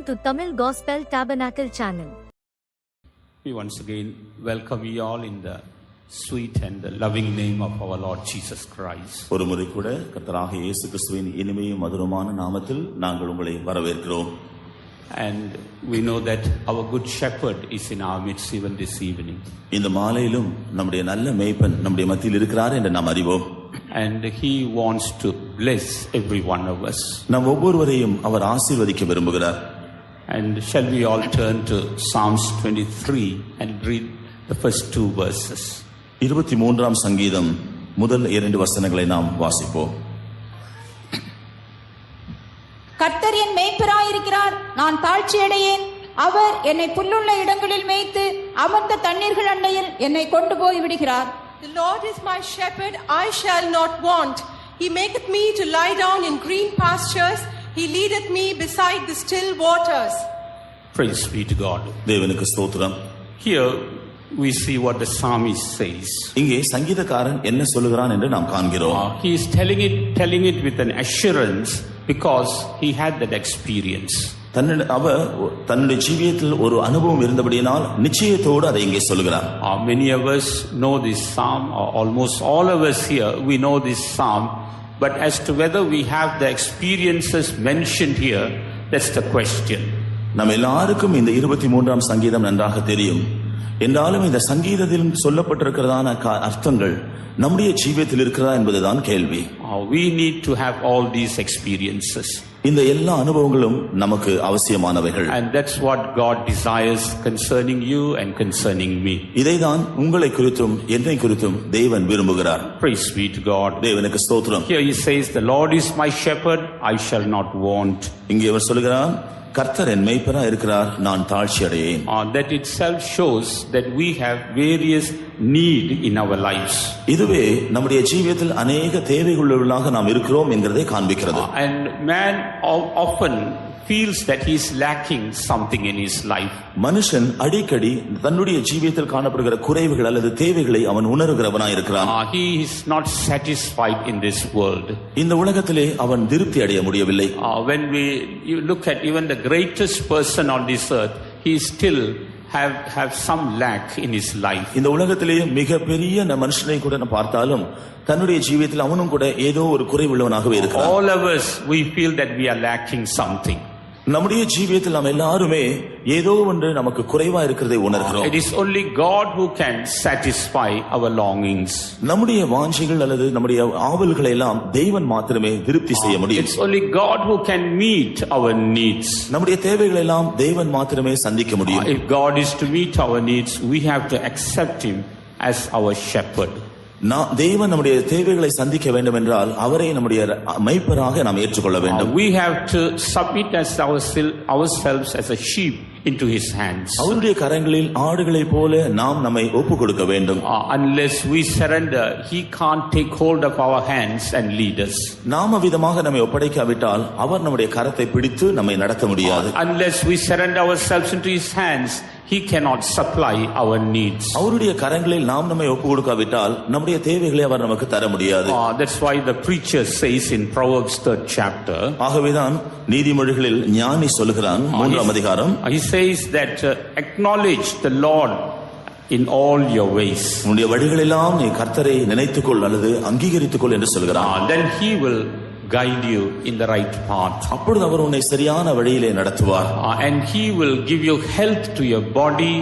to Tamil Gospel Tabernacle channel. We once again welcome you all in the sweet and the loving name of our Lord Jesus Christ. ஒரு முறை கூட கர்த்தராகிய இயேசு கிறிஸ்துவின் இனிமையும் மதுரமான நாமத்தில் நாங்கள் உங்களை வரவேற்கிறோம். And we know that our good shepherd is in our midst even this evening. இந்த மாலையிலும் நம்முடைய நல்ல மேய்ப்பன் நம்முடைய மத்தியில் இருக்கிறார் என்று நாம் அறிவோம். And he wants to bless every one of us. நாம் ஒவ்வொருவரையும் அவர் ஆசீர்வதிக்க விரும்புகிறார். And shall we all turn to Psalms 23 and read the first two verses. 23ஆம் சங்கீதம் முதல் 2 வசனங்களை நாம் வாசிப்போம். கர்த்தர் என் மேய்ப்பராயிருக்கிறார், நான் தாழ்ச்சியடையேன். அவர் என்னை புல்லுள்ள இடங்களில் மேய்த்து அமர்ந்த தண்ணீர்கள் அண்டையில் என்னை கொண்டு போய் விடுகிறார். The Lord is my shepherd, I shall not want. He maketh me to lie down in green pastures. He leadeth me beside the still waters. Praise be to God. தேவனுக்கு ஸ்தோத்திரம். Here we see what the psalmist says. இங்கே சங்கீதக்காரன் என்ன சொல்லுகிறான் என்று நாம் காண்கிறோம். He is telling it with an assurance because he had that experience. அவர் தன்னுடைய ஜீவியத்தில் ஒரு அனுபவம் இருந்தபடியினால் நிச்சயத்தோடு அதை இங்கே சொல்கிறார். Many of us know this psalm, or almost all of us here we know this psalm, but as to whether we have the experiences mentioned here, that's the question. நம்ம எல்லாருக்கும் இந்த 23ஆம் சங்கீதம் நன்றாக தெரியும். என்றாலும் இந்த சங்கீதத்தில் சொல்லப்பட்டிருக்கிறதான அர்த்தங்கள் நம்முடைய ஜீவியத்தில் இருக்கிறதா என்பதுதான் கேள்வி. We need to have all these experiences. இந்த எல்லா அனுபவங்களும் நமக்கு அவசியமானவைகள். And that's what God desires concerning you and concerning me. இதைதான் உங்களை குறித்தும் என்னை குறித்தும் தேவன் விரும்புகிறார். Praise be to God. தேவனுக்கு ஸ்தோத்திரம். Here he says, the Lord is my shepherd, I shall not want. இங்கே அவர் சொல்கிறார், கர்த்தர் என் மேய்ப்பரா இருக்கிறார், நான் தாழ்ச்சி அடையேன். That itself shows that we have various need in our lives. இதுவே நம்முடைய ஜீவியத்தில் अनेक தேவைகளுள்ளவர்களாக நாம் இருக்கிறோம் என்கிறதை காண்பிக்கிறது. And man often feels that he is lacking something in his life. மனுஷன் அடிக்கடி தன்னுடைய ஜீவியத்தில் காணப்படுகிற குறைவுகள் அல்லது தேவைகளை அவன் உணர்கிறவனாய் இருக்கிறான். He is not satisfied in this world. இந்த உலகத்திலே அவன் திருப்தி அடைய முடியவில்லை. When we look at even the greatest person on this earth, he still have some lack in his life. இந்த உலகத்திலே மிக பெரிய மனுஷனை கூட பார்த்தாலும் தன்னுடைய ஜீவியத்தில் அவனும் கூட ஏதோ ஒரு குறைவுள்ளவனாகவே இருக்கிறான். All of us we feel that we are lacking something. நம்முடைய ஜீவியத்தில் நாம் எல்லாருமே ஏதோ ஒன்று நமக்கு குறைவா இருக்கிறதை உணர்கிறோம். It is only God who can satisfy our longings. நம்முடைய வாஞ்சைகள் அல்லது நம்முடைய ஆவல்களை எல்லாம் தேவன் மாத்திரமே திருப்தி செய்ய முடியும். It's only God who can meet our needs. நம்முடைய தேவைகளை எல்லாம் தேவன் மாத்திரமே சந்திக்க முடியும். If God is to meet our needs, we have to accept him as our shepherd. தேவன் நம்முடைய தேவைகளை சந்திக்க வேண்டும் என்றால் அவரை நம்முடைய மேய்ப்பராக நாம் ஏற்றுக்கொள்ள வேண்டும். We have to submit ourselves as a sheep into his hands. அவருடைய கரங்களில் ஆடுகளைப் போல நாம் நம்மை ஒப்புக் கொடுக்க வேண்டும். Unless we surrender, he can't take hold of our hands and lead us. நாம் விதமாக நம்மை ஒப்படைக்காவிட்டால் அவர் நம்முடைய கரத்தை பிடித்து நம்மை நடத்த முடியாது. Unless we surrender ourselves into his hands, he cannot supply our needs. அவருடைய கரங்களில் நாம் நம்மை ஒப்புக் கொடுக்காவிட்டால் நம்முடைய தேவைகளை அவர் நமக்கு தர முடியாது. That's why the preacher says in Proverbs 3rd chapter. ஆகவேதான் நீதிமொழிகளில் ஞானி சொல்கிறான் 3ஆம் அதிகாரம். He says that acknowledge the Lord in all your ways. உன்னுடைய வழிகளெல்லாம் நீ கர்த்தரை நினைத்துக்கொள் அல்லது அங்கீகரித்துக்கொள் என்று சொல்கிறான். Then he will guide you in the right path. அப்பொழுது அவர் உன்னை சரியான வழியிலே நடத்துவார். And he will give you health to your body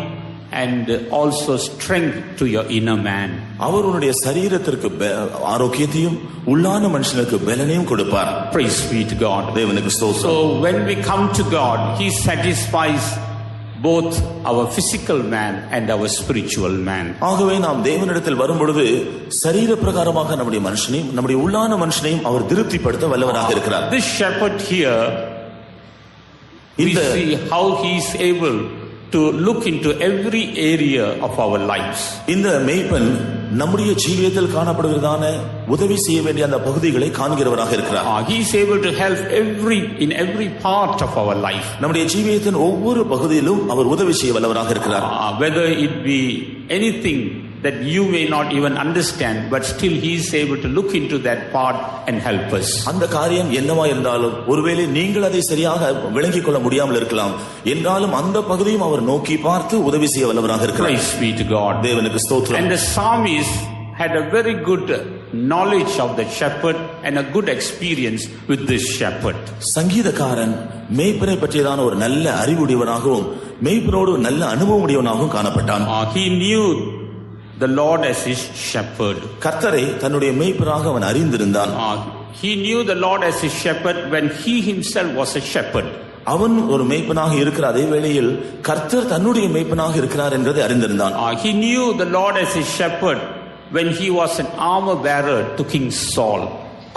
and also strength to your inner man. அவர் உன்னுடைய சரீரத்திற்கு ஆரோக்கியத்தையும் உள்ளான மனுஷனுக்கு பலனையும் கொடுப்பார். Praise be to God. தேவனுக்கு ஸ்தோத்திரம். So when we come to God, he satisfies both our physical man and our spiritual man. ஆகவே நாம் தேவனிடத்தில் வரும்பொழுது சரீர பிரகாரமாக நம்முடைய மனுஷனையும் நம்முடைய உள்ளான மனுஷனையும் அவர் திருப்திப்படுத்த வல்லவராக இருக்கிறார். This shepherd here, we see how he is able to look into every area of our lives. இந்த மேய்ப்பன் நம்முடைய ஜீவியத்தில் காணப்படுகிறதான உதவி செய்ய வேண்டிய அந்த பகுதிகளை காண்கிறவராக இருக்கிறார். He is able to help in every part of our life. நம்முடைய ஜீவியத்தின் ஒவ்வொரு பகுதியிலும் அவர் உதவி செய்ய வல்லவராக இருக்கிறார். Whether it be anything that you may not even understand, but still he is able to look into that part and help us. அந்த காரியம் என்னவா இருந்தாலும் ஒருவேளை நீங்கள் அதை சரியாக விளங்கிக் கொள்ள முடியாமல் இருக்கலாம் என்றாலும் அந்த பகுதியும் அவர் நோக்கி பார்த்து உதவி செய்ய வல்லவராக இருக்கிறார். Praise be to God. தேவனுக்கு ஸ்தோத்திரம். And the psalmist had a very good knowledge of the shepherd and a good experience with this shepherd. சங்கீதக்காரன் மேய்ப்பனை பற்றியதான ஒரு நல்ல அறிவுடையவனாகவும் மேய்ப்பனோடு நல்ல அனுபவம் உடையவனாகவும் காணப்பட்டான். He knew the Lord as his shepherd. கர்த்தரை தன்னுடைய மேய்ப்பராக அவன் அறிந்திருந்தான். He knew the Lord as his shepherd when he himself was a shepherd. அவன் ஒரு மேய்ப்பனாக இருக்கிற அதே வேளையில் கர்த்தர் தன்னுடைய மேய்ப்பனாக இருக்கிறார் என்பதை அறிந்திருந்தான். He knew the Lord as his shepherd when he was an armor bearer to King Saul.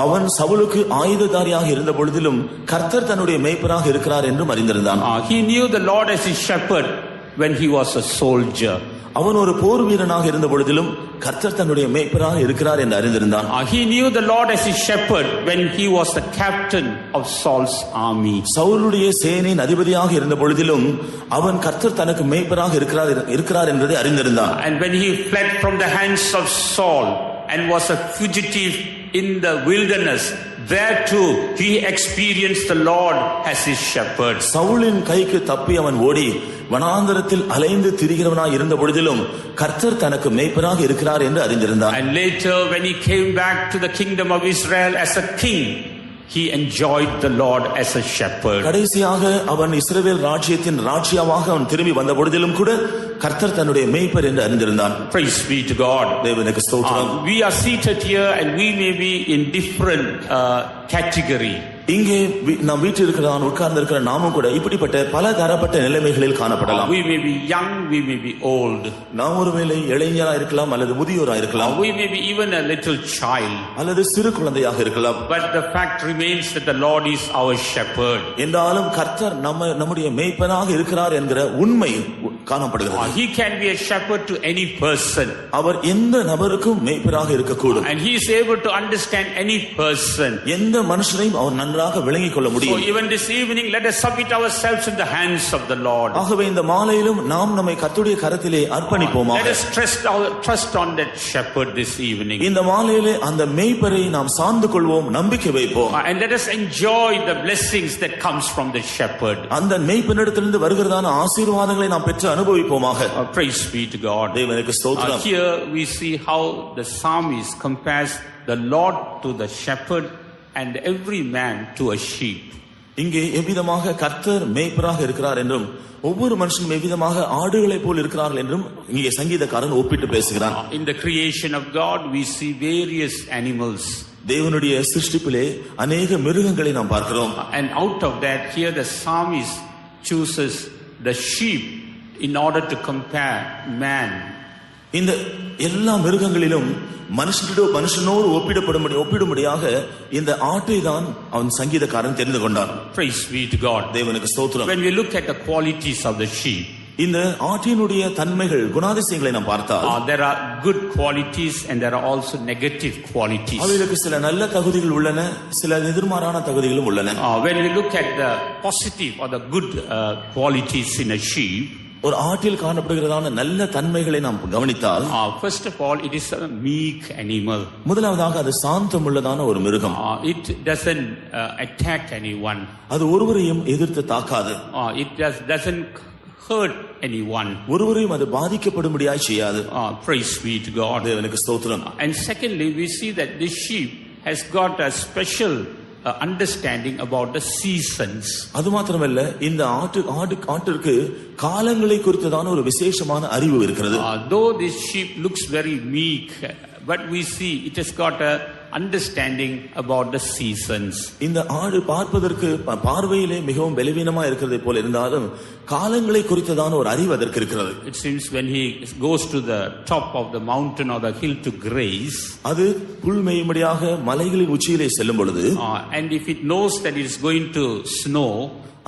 அவன் சவுலுக்கு ஆயுததாரியாக இருந்த பொழுதிலும் கர்த்தர் தன்னுடைய மேய்ப்பராக இருக்கிறார் என்றும் அறிந்திருந்தான். He knew the Lord as his shepherd when he was a soldier. அவன் ஒரு போர் வீரனாக இருந்த பொழுதிலும் கர்த்தர் தன்னுடைய மேய்ப்பராக இருக்கிறார் என்று அறிந்திருந்தான். He knew the Lord as his shepherd when he was the captain of Saul's army. சவுலுடைய சேனையின் அதிபதியாக இருந்த பொழுதிலும் அவன் கர்த்தர் தனக்கு மேய்ப்பராக இருக்கிறார் என்பதை அறிந்திருந்தான். And when he fled from the hands of Saul and was a fugitive in the wilderness, there too he experienced the Lord as his shepherd. சவுலின் கைக்கு தப்பி அவன் ஓடி வனாந்தரத்தில் அலைந்து திரிகிறவனாய் இருந்த பொழுதிலும் கர்த்தர் தனக்கு மேய்ப்பராக இருக்கிறார் என்று அறிந்திருந்தான். And later when he came back to the kingdom of Israel as a king, he enjoyed the Lord as a shepherd. கடைசியாக அவன் இஸ்ரவேல் ராஜ்யத்தின் ராஜ்யமாக அவன் திரும்பி வந்த பொழுதிலும் கூட கர்த்தர் தன்னுடைய மேய்ப்பர் என்று அறிந்திருந்தான். Praise be to God. தேவனுக்கு ஸ்தோத்திரம். We are seated here and we may be in different category. இங்கே நாம் வீட்டில் இருக்கிறான் உட்கார்ந்து இருக்கிற நாமும் கூட இப்படிப்பட்ட பல தரப்பட்ட நிலைமைகளில் காணப்படலாம். We may be young, we may be old. நாம் ஒருவேளை இளைஞரா இருக்கலாம் அல்லது முதியோரா இருக்கலாம். We may be even a little child. அல்லது சிறு குழந்தையாக இருக்கலாம். But the fact remains that the Lord is our shepherd. என்றாலும் கர்த்தர் நம்முடைய மேய்ப்பனாக இருக்கிறார் என்கிற உண்மை காணப்படுகிறது. He can be a shepherd to any person. அவர் எந்த நபருக்கும் மேய்ப்பராக இருக்கக்கூடும். And he is able to understand any person. எந்த மனுஷனையும் அவர் நன்றாக விளங்கிக் கொள்ள முடியும். So even this evening let us submit ourselves in the hands of the Lord. ஆகவே இந்த மாலையிலும் நாம் நம்மை கர்த்தருடைய கரத்திலே அர்ப்பணிப்போமாக. Let us trust on that shepherd this evening. இந்த மாலையிலே அந்த மேய்ப்பரை நாம் சார்ந்து கொள்வோம், நம்பிக்கை வைப்போம். And let us enjoy the blessings that comes from the shepherd. அந்த மேய்ப்பனிடத்திலிருந்து வருகிறதான ஆசீர்வாதங்களை நாம் பெற்று அனுபவிப்போமாக. Praise be to God. தேவனுக்கு ஸ்தோத்திரம். Here we see how the psalmist compares the Lord to the shepherd and every man to a sheep. இங்கே எவ்விதமாக கர்த்தர் மேய்ப்பராக இருக்கிறார் என்றும் ஒவ்வொரு மனுஷனும் எவ்விதமாக ஆடுகளைப் போல் இருக்கிறார்கள் என்றும் இங்கே சங்கீதக்காரன் ஒப்பிட்டு பேசுகிறான். In the creation of God we see various animals. தேவனுடைய சிருஷ்டிப்பிலே अनेक மிருகங்களை நாம் பார்க்கிறோம். And out of that here the psalmist chooses the sheep in order to compare man. இந்த எல்லா மிருகங்களிலும் மனுஷனோடு ஒப்பிடும்படியாக இந்த ஆட்டை தான் அவன் சங்கீதக்காரன் தெரிந்து கொண்டான். Praise be to God. தேவனுக்கு ஸ்தோத்திரம். When we look at the qualities of the sheep, இந்த ஆட்டினுடைய தன்மைகள் குணாதிசயங்களை நாம் பார்த்தால் there are good qualities and there are also negative qualities. அவைகளுக்கு சில நல்ல தகுதிகள் உள்ளன, சில எதிர்மாறான தகுதிகளும் உள்ளன. When we look at the positive or the good qualities in a sheep, ஒரு ஆட்டில் காணப்படுகிறதான நல்ல தன்மைகளை நாம் கவனித்தால் first of all it is a meek animal. முதலாவதாக அது சாந்தம் உள்ளதான ஒரு மிருகம். It doesn't attack anyone. அது ஒருவரையும் எதிர்த்து தாக்காது. It doesn't hurt anyone. ஒருவரையும் அது பாதிக்கப்படும்படியாய் செய்யாது. Praise be to God. தேவனுக்கு ஸ்தோத்திரம். And secondly we see that this sheep has got a special understanding about the seasons. அது மாத்திரமல்ல, இந்த ஆட்டிற்கு காலங்களை குறித்ததான ஒரு விசேஷமான அறிவு இருக்கிறது. Though this sheep looks very meek, but we see it has got a understanding about the seasons. இந்த ஆடு பார்ப்பதற்கு பார்வையிலே மிகவும் பலவீனமா இருக்கிறதை போல இருந்தாலும் காலங்களை குறித்ததான ஒரு அறிவு அதற்கு இருக்கிறது. It seems when he goes to the top of the mountain or the hill to graze, அது புல் மேயும்படியாக மலைகளின் உச்சியிலே செல்லும் பொழுது and if it knows that it is going to snow,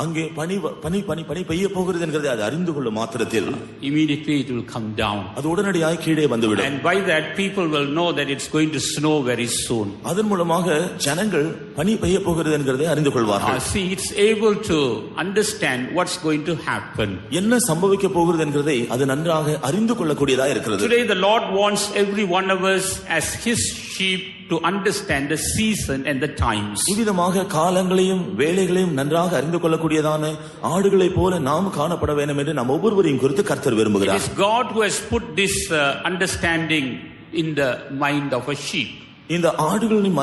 அங்கே பனி பனி பனி பனி பெய்ய போகிறது என்கிறதை அது அறிந்து கொள்ளும் மாத்திரத்தில் immediately it will come down. அது உடனடியாக கீழே வந்துவிடும். And by that people will know that it's going to snow very soon. அதன் மூலமாக ஜனங்கள் பனி பெய்ய போகிறது என்கிறதை அறிந்து கொள்வார்கள். See, it's able to understand what's going to happen. என்ன சம்பவிக்க போகிறது என்கிறதை அது நன்றாக அறிந்து கொள்ளக்கூடியதா இருக்கிறது. Today the Lord wants every one of us as his sheep to understand the season and the times. இவ்விதமாக காலங்களையும் வேளைகளையும் நன்றாக அறிந்து கொள்ளக்கூடியதான ஆடுகளைப் போல நாம் காணப்பட வேண்டும் என்று நாம் ஒவ்வொருவரையும் குறித்து கர்த்தர் It விரும்புகிறார். is God who has put this understanding in the mind of a sheep. இந்த ஆடுகளின்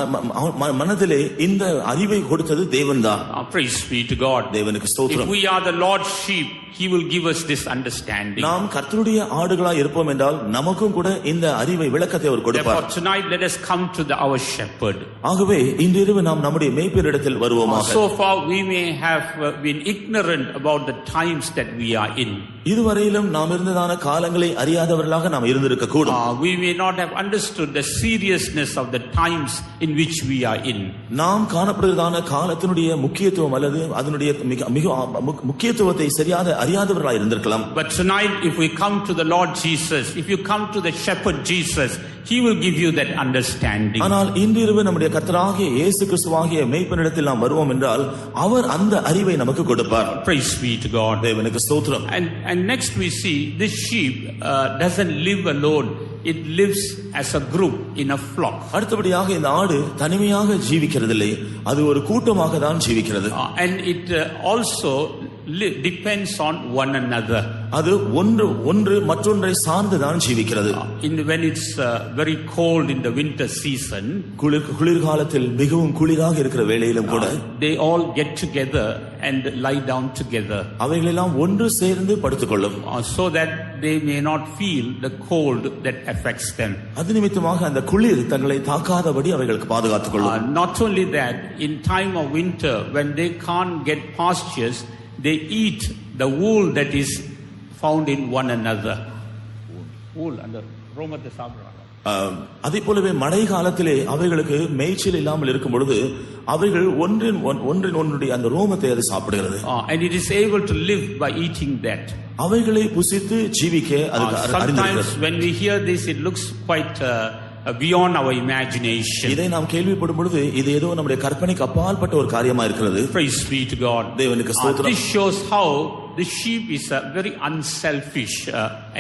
மனதிலே இந்த அறிவை கொடுத்தது தேவன்தான். Praise be to God. தேவனுக்கு If ஸ்தோத்திரம். we are the Lord's sheep, he will give us this understanding. நாம் கர்த்தருடைய ஆடுகளாய் இருப்போம் என்றால் நமக்கும் கூட இந்த அறிவை விளக்கத்தை அவர் கொடுப்பார். Therefore tonight let us come to our shepherd. ஆகவே இன்றிரவு நாம் நம்முடைய மேய்ப்பரிடத்தில் வருவோமாக. So far we may have been ignorant about the times that we are in. இதுவரையிலும் நாம் இருந்ததான காலங்களை அறியாதவர்களாக நாம் இருந்திருக்க கூடும். We may not have understood the seriousness of the times in which we are in. நாம் காணப்படுவதான காலத்தினுடைய முக்கியத்துவம் அல்லது அதனுடைய மிக முக்கியத்துவத்தை சரியாக அறியாதவர்களாக இருந்திருக்கலாம். But tonight if we come to the Lord Jesus, if you come to the shepherd Jesus, he will give you that understanding. ஆனால் இன்றிரவு நம்முடைய கர்த்தராகிய இயேசு கிறிஸ்துவாகிய மேய்ப்பனிடத்தில் நாம் வருவோம் என்றால் அவர் அந்த அறிவை நமக்கு கொடுப்பார். Praise be to God. தேவனுக்கு ஸ்தோத்திரம். And next we see this sheep doesn't live alone. It lives as a group in a flock. அடுத்தபடியாக இந்த ஆடு தனிமையாக ஜீவிக்கிறதில்லை, அது ஒரு கூட்டமாக தான் ஜீவிக்கிறது. And it also depends on one another. அது ஒன்று மற்றொன்றை சார்ந்து தான் ஜீவிக்கிறது. When it's very cold in the winter season, குளிர்காலத்தில் மிகவும் குளிராக இருக்கிற வேளையிலும் கூட they all get together and lie down together. அவைகளெல்லாம் ஒன்று சேர்ந்து படுத்துக்கொள்ளும். So that they may not feel the cold that affects them. அது நிமித்தமாக அந்த குளிர் தங்களை தாக்காதபடி அவைகளுக்கு பாதுகாத்துக் கொள்ளும். Not only that, in time of winter when they can't get pastures, they eat the wool that is found in one another. Wool under ரோமத்தை சாப்பிடுறாங்க. அதே போலவே மழை காலத்திலே அவைகளுக்கு மேய்ச்சல் இல்லாமல் இருக்கும் பொழுது அவைகள் ஒன்றின் ஒன்றுடைய அந்த ரோமத்தை அது சாப்பிடுகிறது. And it is able to live by eating that. அவைகளை புசித்து ஜீவிக்க அது அறிந்திருக்கிறது. Sometimes when we hear this it looks quite beyond our imagination. இதை நாம் கேள்விப்படும் பொழுது இது ஏதோ நம்முடைய கற்பனைக்கு அப்பாற்பட்ட ஒரு காரியமா இருக்கிறது. Praise be to God. தேவனுக்கு ஸ்தோத்திரம். This shows how the sheep is a very unselfish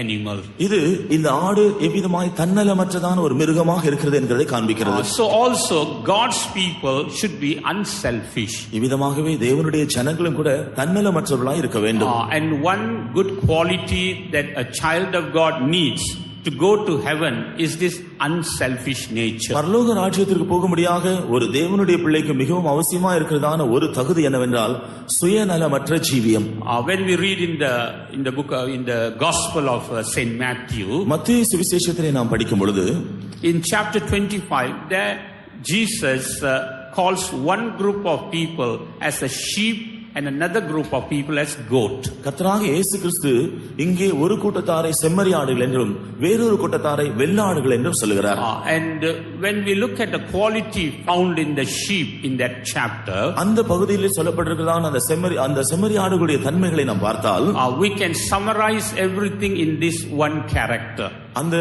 animal. இது இந்த ஆடு எவ்விதமாய் தன்னலமற்றதான ஒரு மிருகமாக இருக்கிறது என்பதை காண்பிக்கிறது. So also God's people should be unselfish. இவ்விதமாகவே தேவனுடைய ஜனங்களும் கூட தன்னலமற்றவர்களாய் இருக்க வேண்டும். And one good quality that a child of God needs to go to heaven is this unselfish nature. பரலோக ராஜ்யத்திற்கு போகும்படியாக ஒரு தேவனுடைய பிள்ளைக்கு மிகவும் அவசியமா இருக்கிறதான ஒரு தகுதி என்னவென்றால் சுயநலமற்ற ஜீவியம். When we read in the book in the gospel of Saint Matthew, மத்தேயு சுவிசேஷத்திலே நாம் படிக்கும் பொழுது in chapter 25 there Jesus calls one group of people as a sheep and another group of people as goat. கர்த்தராகிய இயேசு கிறிஸ்து இங்கே ஒரு கூட்டத்தாரை செம்மறியாடுகள் என்றும் வேறொரு கூட்டத்தாரை வெள்ளாடுகள் என்றும் சொல்கிறார். And when we look at the quality found in the sheep in that chapter, அந்த பகுதியில் சொல்லப்பட்டிருக்கிறதான அந்த செம்மறியாடுகளுடைய தன்மைகளை நாம் பார்த்தால் we can summarize everything in this one character. அந்த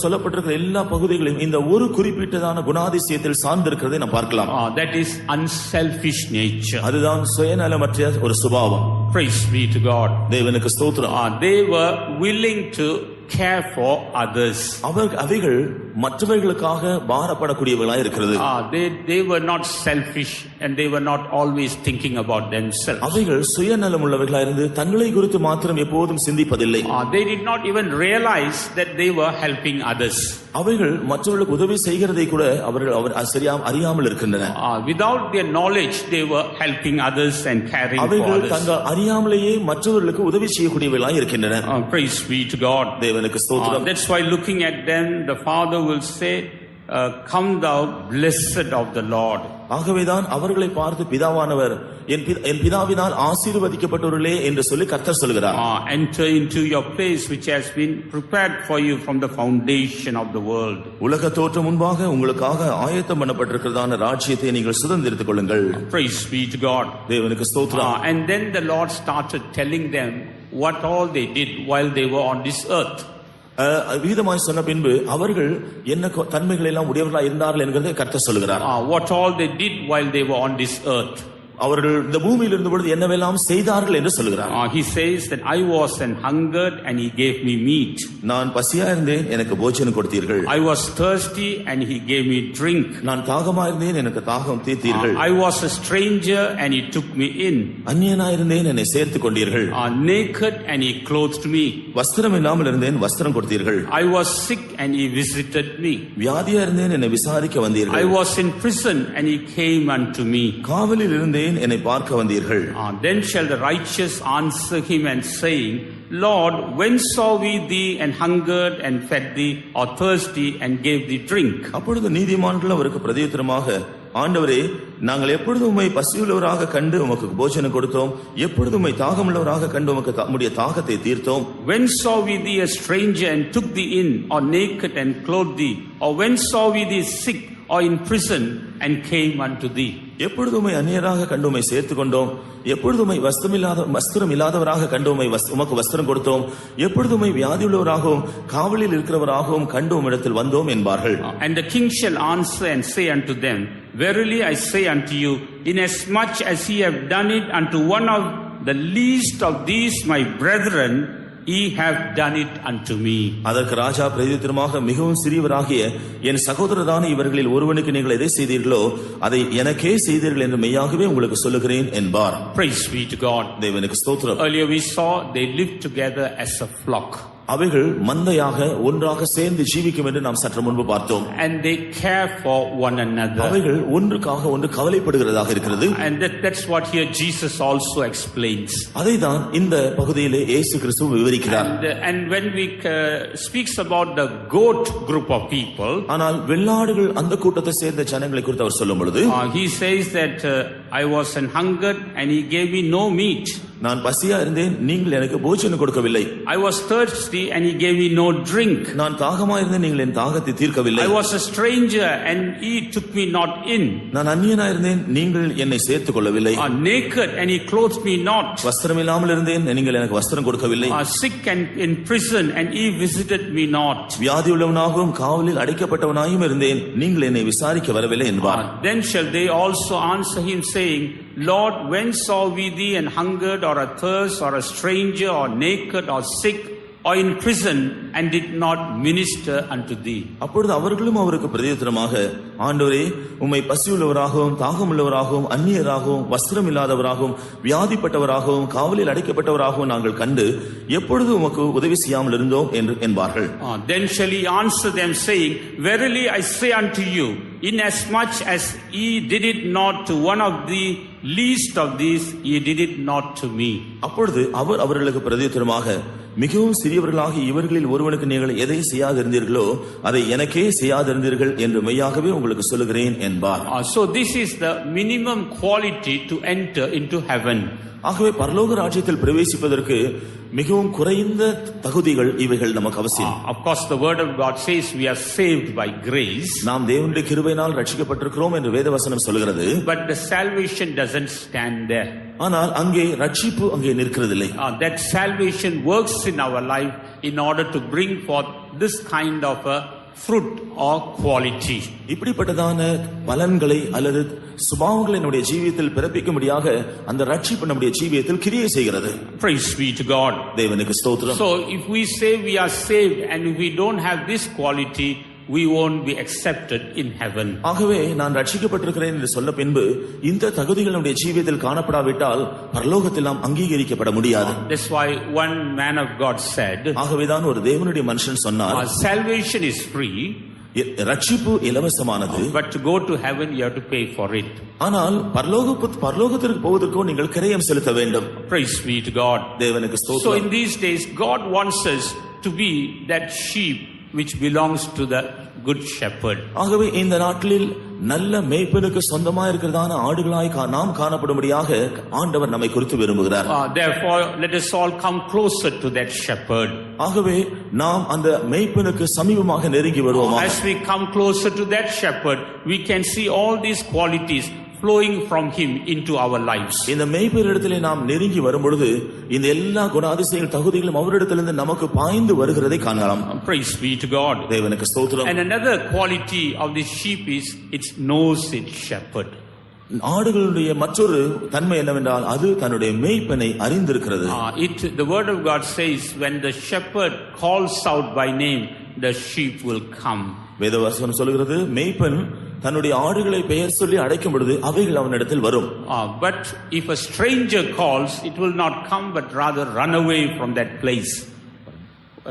சொல்லப்பட்டிருக்கிற எல்லா பகுதிகளையும் இந்த ஒரு குறிப்பிட்டதான குணாதிசயத்தில் சார்ந்திருக்கிறதை நாம் பார்க்கலாம். That is unselfish nature. அதுதான் சுயநலமற்ற ஒரு சுபாவம். Praise be to God. தேவனுக்கு ஸ்தோத்திரம். They were willing to care for others. அவைகள் மற்றவர்களுக்காக பாரப்படக்கூடியவர்களாய் இருக்கிறது. They were not selfish and they were not always thinking about themselves. அவைகள் சுயநலம் உள்ளவர்களாய் இருந்து தங்களை குறித்து மாத்திரம் எப்போதும் சிந்திப்பதில்லை. They did not even realize that they were helping others. அவைகள் மற்றவர்களுக்கு உதவி செய்கிறதை கூட அவர்கள் சரியாக அறியாமல் இருக்கின்றன. Without their knowledge they were helping others and caring for அவைகள் others. தங்கள் அறியாமலேயே மற்றவர்களுக்கு உதவி செய்யக்கூடியவர்களாய் இருக்கின்றன. Praise be to God. தேவனுக்கு ஸ்தோத்திரம். That's why looking at them the father will say, Come thou blessed of the Lord. ஆகவேதான் அவர்களை பார்த்து பிதாவானவர் என் பிதாவினால் ஆசீர்வதிக்கப்பட்டவர்களே என்று சொல்லி கர்த்தர் சொல்கிறார். Enter into your place which has been prepared for you from the foundation of the world. உலக தோற்றம் முன்பாக உங்களுக்காக ஆயத்தம் பண்ணப்பட்டிருக்கிறதான ராஜ்யத்தை நீங்கள் சுதந்திரித்துக் கொள்ளுங்கள். Praise be to God. தேவனுக்கு ஸ்தோத்திரம். And then the Lord started telling them what all they did while they were on this earth. வீதமாய் சொன்ன பின்பு அவர்கள் என்ன தன்மைகள் எல்லாம் உடையவர்களாக இருந்தார்கள் என்கிறதை கர்த்தர் சொல்கிறார். What all they did while they were on this earth. அவர்கள் இந்த பூமியில் இருந்த பொழுது என்னவெல்லாம் செய்தார்கள் என்று சொல்கிறார். He says that I was an hungered and he gave me meat. நான் பசியா இருந்தேன் எனக்கு போஜனம் கொடுத்தீர்கள். I was thirsty and he gave me drink. நான் தாகமா இருந்தேன் எனக்கு தாகம் தீர்த்தீர்கள். I was a stranger and he took me in. அந்நியனா இருந்தேன் என்னை சேர்த்துக் கொண்டீர்கள். Naked and he clothed me. வஸ்திரம் இல்லாமல் இருந்தேன் வஸ்திரம் கொடுத்தீர்கள். I was sick and he visited me. வியாதியா இருந்தேன் என்னை விசாரிக்க வந்தீர்கள். I was in prison and he came unto me. காவலில் இருந்தேன் என்னை பார்க்க வந்தீர்கள். Then shall the righteous answer him and saying, Lord, when saw we thee and hungered and fed thee, or thirsty and gave thee drink? அப்பொழுது நீதிமான்கள் அவருக்கு பிரதியுத்தரமாக, ஆண்டவரே, நாங்கள் எப்பொழுது உம்மை பசியுள்ளவராக கண்டு உமக்கு போஜனம் கொடுத்தோம், எப்பொழுது உம்மை தாகமுள்ளவராக கண்டு உமக்கு உம்முடைய தாகத்தை தீர்த்தோம்? When saw we thee a stranger and took thee in, or naked and clothed thee, or when saw we thee sick or in prison and came unto thee? எப்பொழுது உம்மை அந்நியராக கண்டு உம்மை சேர்த்துக் கொண்டோம், எப்பொழுது உம்மை வஸ்திரம் இல்லாதவராக கண்டு உமக்கு வஸ்திரம் கொடுத்தோம், எப்பொழுது உம்மை வியாதியுள்ளவராகவும் காவலில் இருக்கிறவராகவும் கண்டு உம்மிடத்தில் வந்தோம் என்பார்கள். And the king shall answer and say unto them, Verily I say unto you, inasmuch as ye have done it unto one of the least of these my brethren, ye have done it unto me. அதற்கு ராஜா பிரதியுத்தரமாக, மிகவும் சிறியவராகிய என் சகோதரரான இவர்களில் ஒருவனுக்கு நீங்கள் எதை செய்தீர்களோ அதை எனக்கே செய்தீர்கள் என்று மெய்யாகவே உங்களுக்கு சொல்லுகிறேன் என்பார். Praise be to God. தேவனுக்கு ஸ்தோத்திரம். Earlier we saw they lived together as a flock. அவைகள் மந்தையாக ஒன்றாக சேர்ந்து ஜீவிக்கும் என்று நாம் சற்று முன்பு பார்த்தோம். And they care for one another. அவைகள் ஒன்றுக்காக ஒன்று கவலைப்படுகிறதாக இருக்கிறது. And that's what here Jesus also explains. அதைதான் இந்த பகுதியிலே இயேசு கிறிஸ்து விவரிக்கிறார். And when we speaks about the goat group of people, ஆனால் வெள்ளாடுகள் அந்த கூட்டத்தை சேர்ந்த ஜனங்களை குறித்து அவர் சொல்லும் பொழுது, he says that I was an hungered and he gave me no meat. நான் பசியா இருந்தேன் நீங்கள் எனக்கு போஜனம் கொடுக்கவில்லை. I was thirsty and he gave me no drink. நான் தாகமா இருந்தேன் நீங்கள் என் தாகத்தை தீர்க்கவில்லை. I was a stranger and he took me not in. நான் அந்நியனா இருந்தேன் நீங்கள் என்னை சேர்த்துக் கொள்ளவில்லை. Naked and he clothed me not. வஸ்திரம் இல்லாமல் இருந்தேன் நீங்கள் எனக்கு வஸ்திரம் கொடுக்கவில்லை. Sick and in prison and he visited me not. வியாதி உள்ளவனாகவும் காவலில் அடைக்கப்பட்டவனாயும் இருந்தேன் நீங்கள் என்னை விசாரிக்க வரவில்லை என்பார். Then shall they also answer him saying, Lord, when saw we thee and hungered or athirst or a stranger or naked or sick or in prison and did not minister unto thee? அப்பொழுது அவர்களும் அவருக்கு பிரதியுத்தரமாக, ஆண்டவரே, உம்மை பசியுள்ளவராகவும் தாகமுள்ளவராகவும் அந்நியராகவும் வஸ்திரம் இல்லாதவராகவும் வியாதிப்பட்டவராகவும் காவலில் அடைக்கப்பட்டவராகவும் நாங்கள் கண்டு எப்பொழுது உமக்கு உதவி செய்யாமல் இருந்தோம் என்று என்பார்கள். Then shall he answer them saying, Verily I say unto you, inasmuch as ye did it not to one of the least of these, ye did it not to me. அப்பொழுது அவர் அவர்களுக்கு பிரதியுத்தரமாக, மிகவும் சிறியவர்களாகி இவர்களில் ஒருவனுக்கு நீங்கள் எதை செய்யாதிருந்தீர்களோ அதை எனக்கே செய்யாதிருந்தீர்கள் என்று மெய்யாகவே உங்களுக்கு சொல்லுகிறேன் என்பார். So this is the minimum quality to enter into heaven. ஆகவே பரலோக ராஜ்யத்தில் பிரவேசிப்பதற்கு மிகவும் குறைந்த தகுதிகள் இவைகள் நமக்கு அவசியம். Of course the word of God says we are saved by grace. நாம் தேவனுடைய கிருபையினால் ரட்சிக்கப்பட்டிருக்கிறோம் என்று வேதவசனம் சொல்கிறது. But the salvation doesn't stand there. ஆனால் அங்கே ரட்சிப்பு அங்கே நிற்கிறதில்லை. That salvation works in our life in order to bring forth this kind of a fruit or quality. இப்படிப்பட்டதான பலன்களை அல்லது சுபாவங்களை நம்முடைய ஜீவியத்தில் பிறப்பிக்கும்படியாக அந்த ரட்சிப்பு நம்முடைய ஜீவியத்தில் கிரியை செய்கிறது. Praise be to God. தேவனுக்கு ஸ்தோத்திரம். So if we say we are saved and if we don't have this quality, we won't be accepted in heaven. ஆகவே நான் ரட்சிக்கப்பட்டிருக்கிறேன் என்று சொன்ன பின்பு இந்த தகுதிகள் நம்முடைய ஜீவியத்தில் காணப்படாவிட்டால் பரலோகத்தில் நாம் அங்கீகரிக்கப்பட முடியாது. That's why one man of God said, ஆகவேதான் ஒரு தேவனுடைய மனுஷன் சொன்னார், salvation is free, ரட்சிப்பு இலவசமானது, but to go to heaven you have to pay for it. ஆனால் பரலோகத்திற்கு போவதற்கு நீங்கள் கிரயம் செலுத்த வேண்டும். Praise be to God. தேவனுக்கு ஸ்தோத்திரம். So in these days God wants us to be that sheep which belongs to the good shepherd. ஆகவே இந்த நாட்களில் நல்ல மேய்ப்பனுக்கு சொந்தமா இருக்கிறதான ஆடுகளாய் நாம் காணப்படும்படியாக ஆண்டவர் நம்மை குறித்து விரும்புகிறார். Therefore, let us all come closer to that shepherd. ஆகவே நாம் அந்த மேய்ப்பனுக்கு சமீபமாக நெருங்கி வருவோம். As we come closer to that shepherd, we can see all these qualities flowing from him into our lives. இந்த மேய்ப்பரிடத்திலே நாம் நெருங்கி வரும்பொழுது இந்த எல்லா குணாதிசயங்கள் தகுதிகளும் அவரிடத்திலிருந்து நமக்கு பாய்ந்து வருகிறதை காணலாம். Praise be to God. தேவனுக்கு ஸ்தோத்திரம். And another quality of this sheep is it knows its shepherd. ஆடுகளுடைய மற்றொரு தன்மை என்னவென்றால் அது தன்னுடைய மேய்ப்பனை அறிந்திருக்கிறது. The word of God says when the shepherd calls out by name, the sheep will come. வேதவசனம் சொல்கிறது மேய்ப்பன் தன்னுடைய ஆடுகளை பெயர் சொல்லி அழைக்கும் பொழுது அவைகள் அவனிடத்தில் வரும். But if a stranger calls, it will not come but rather run away from that place.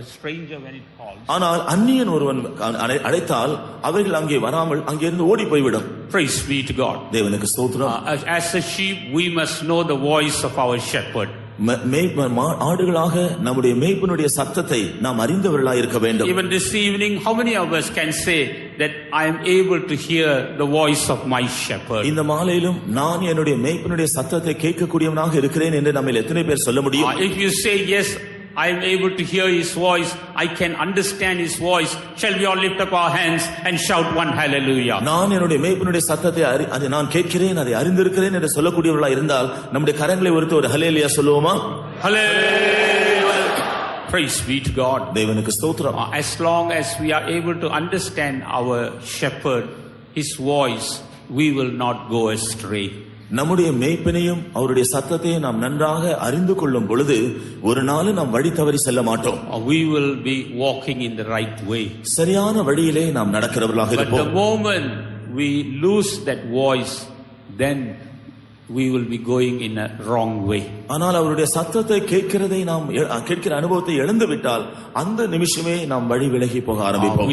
A stranger when it calls. ஆனால் அந்நியன் ஒருவன் அழைத்தால் அவைகள் அங்கே வராமல் அங்கிருந்து ஓடி போய்விடும். Praise be to God. தேவனுக்கு ஸ்தோத்திரம். As a sheep we must know the voice of our shepherd. ஆடுகளாக நம்முடைய மேய்ப்பனுடைய சத்தத்தை நாம் அறிந்தவர்களாய் இருக்க வேண்டும். Even this evening, how many of us can say that I am able to hear the voice of my shepherd? இந்த மாலையிலும் நான் என்னுடைய மேய்ப்பனுடைய சத்தத்தை கேட்கக்கூடியவனாக இருக்கிறேன் என்று நம்மில் எத்தனை பேர் சொல்ல முடியும்? If you say yes, I am able to hear his voice, I can understand his voice, shall we all lift up our hands and shout one hallelujah? நான் என்னுடைய மேய்ப்பனுடைய சத்தத்தை அதை நான் கேட்கிறேன், அதை அறிந்திருக்கிறேன் என்று சொல்லக்கூடியவர்களாக இருந்தால் நம்முடைய கரங்களை உயர்த்தி ஒரு ஹல்லேலூயா சொல்லுவோமா? Hallelujah. Praise be to God. தேவனுக்கு ஸ்தோத்திரம். As long as we are able to understand our shepherd, his voice, we will not go astray. நம்முடைய மேய்ப்பனையும் அவருடைய சத்தத்தையும் நாம் நன்றாக அறிந்து கொள்ளும் பொழுது ஒரு நாள் நாம் வழி தவறி செல்ல மாட்டோம். We will be walking in the right way. சரியான வழியிலே நாம் நடக்கிறவர்களாக இருப்போம். But the moment we lose that voice, then we will be going in a wrong way. ஆனால் அவருடைய சத்தத்தை கேட்கிறதை நாம் கேட்கிற அனுபவத்தை இழந்து விட்டால் அந்த நிமிஷமே நாம் வழி விலகி போக ஆரம்பிப்போம்.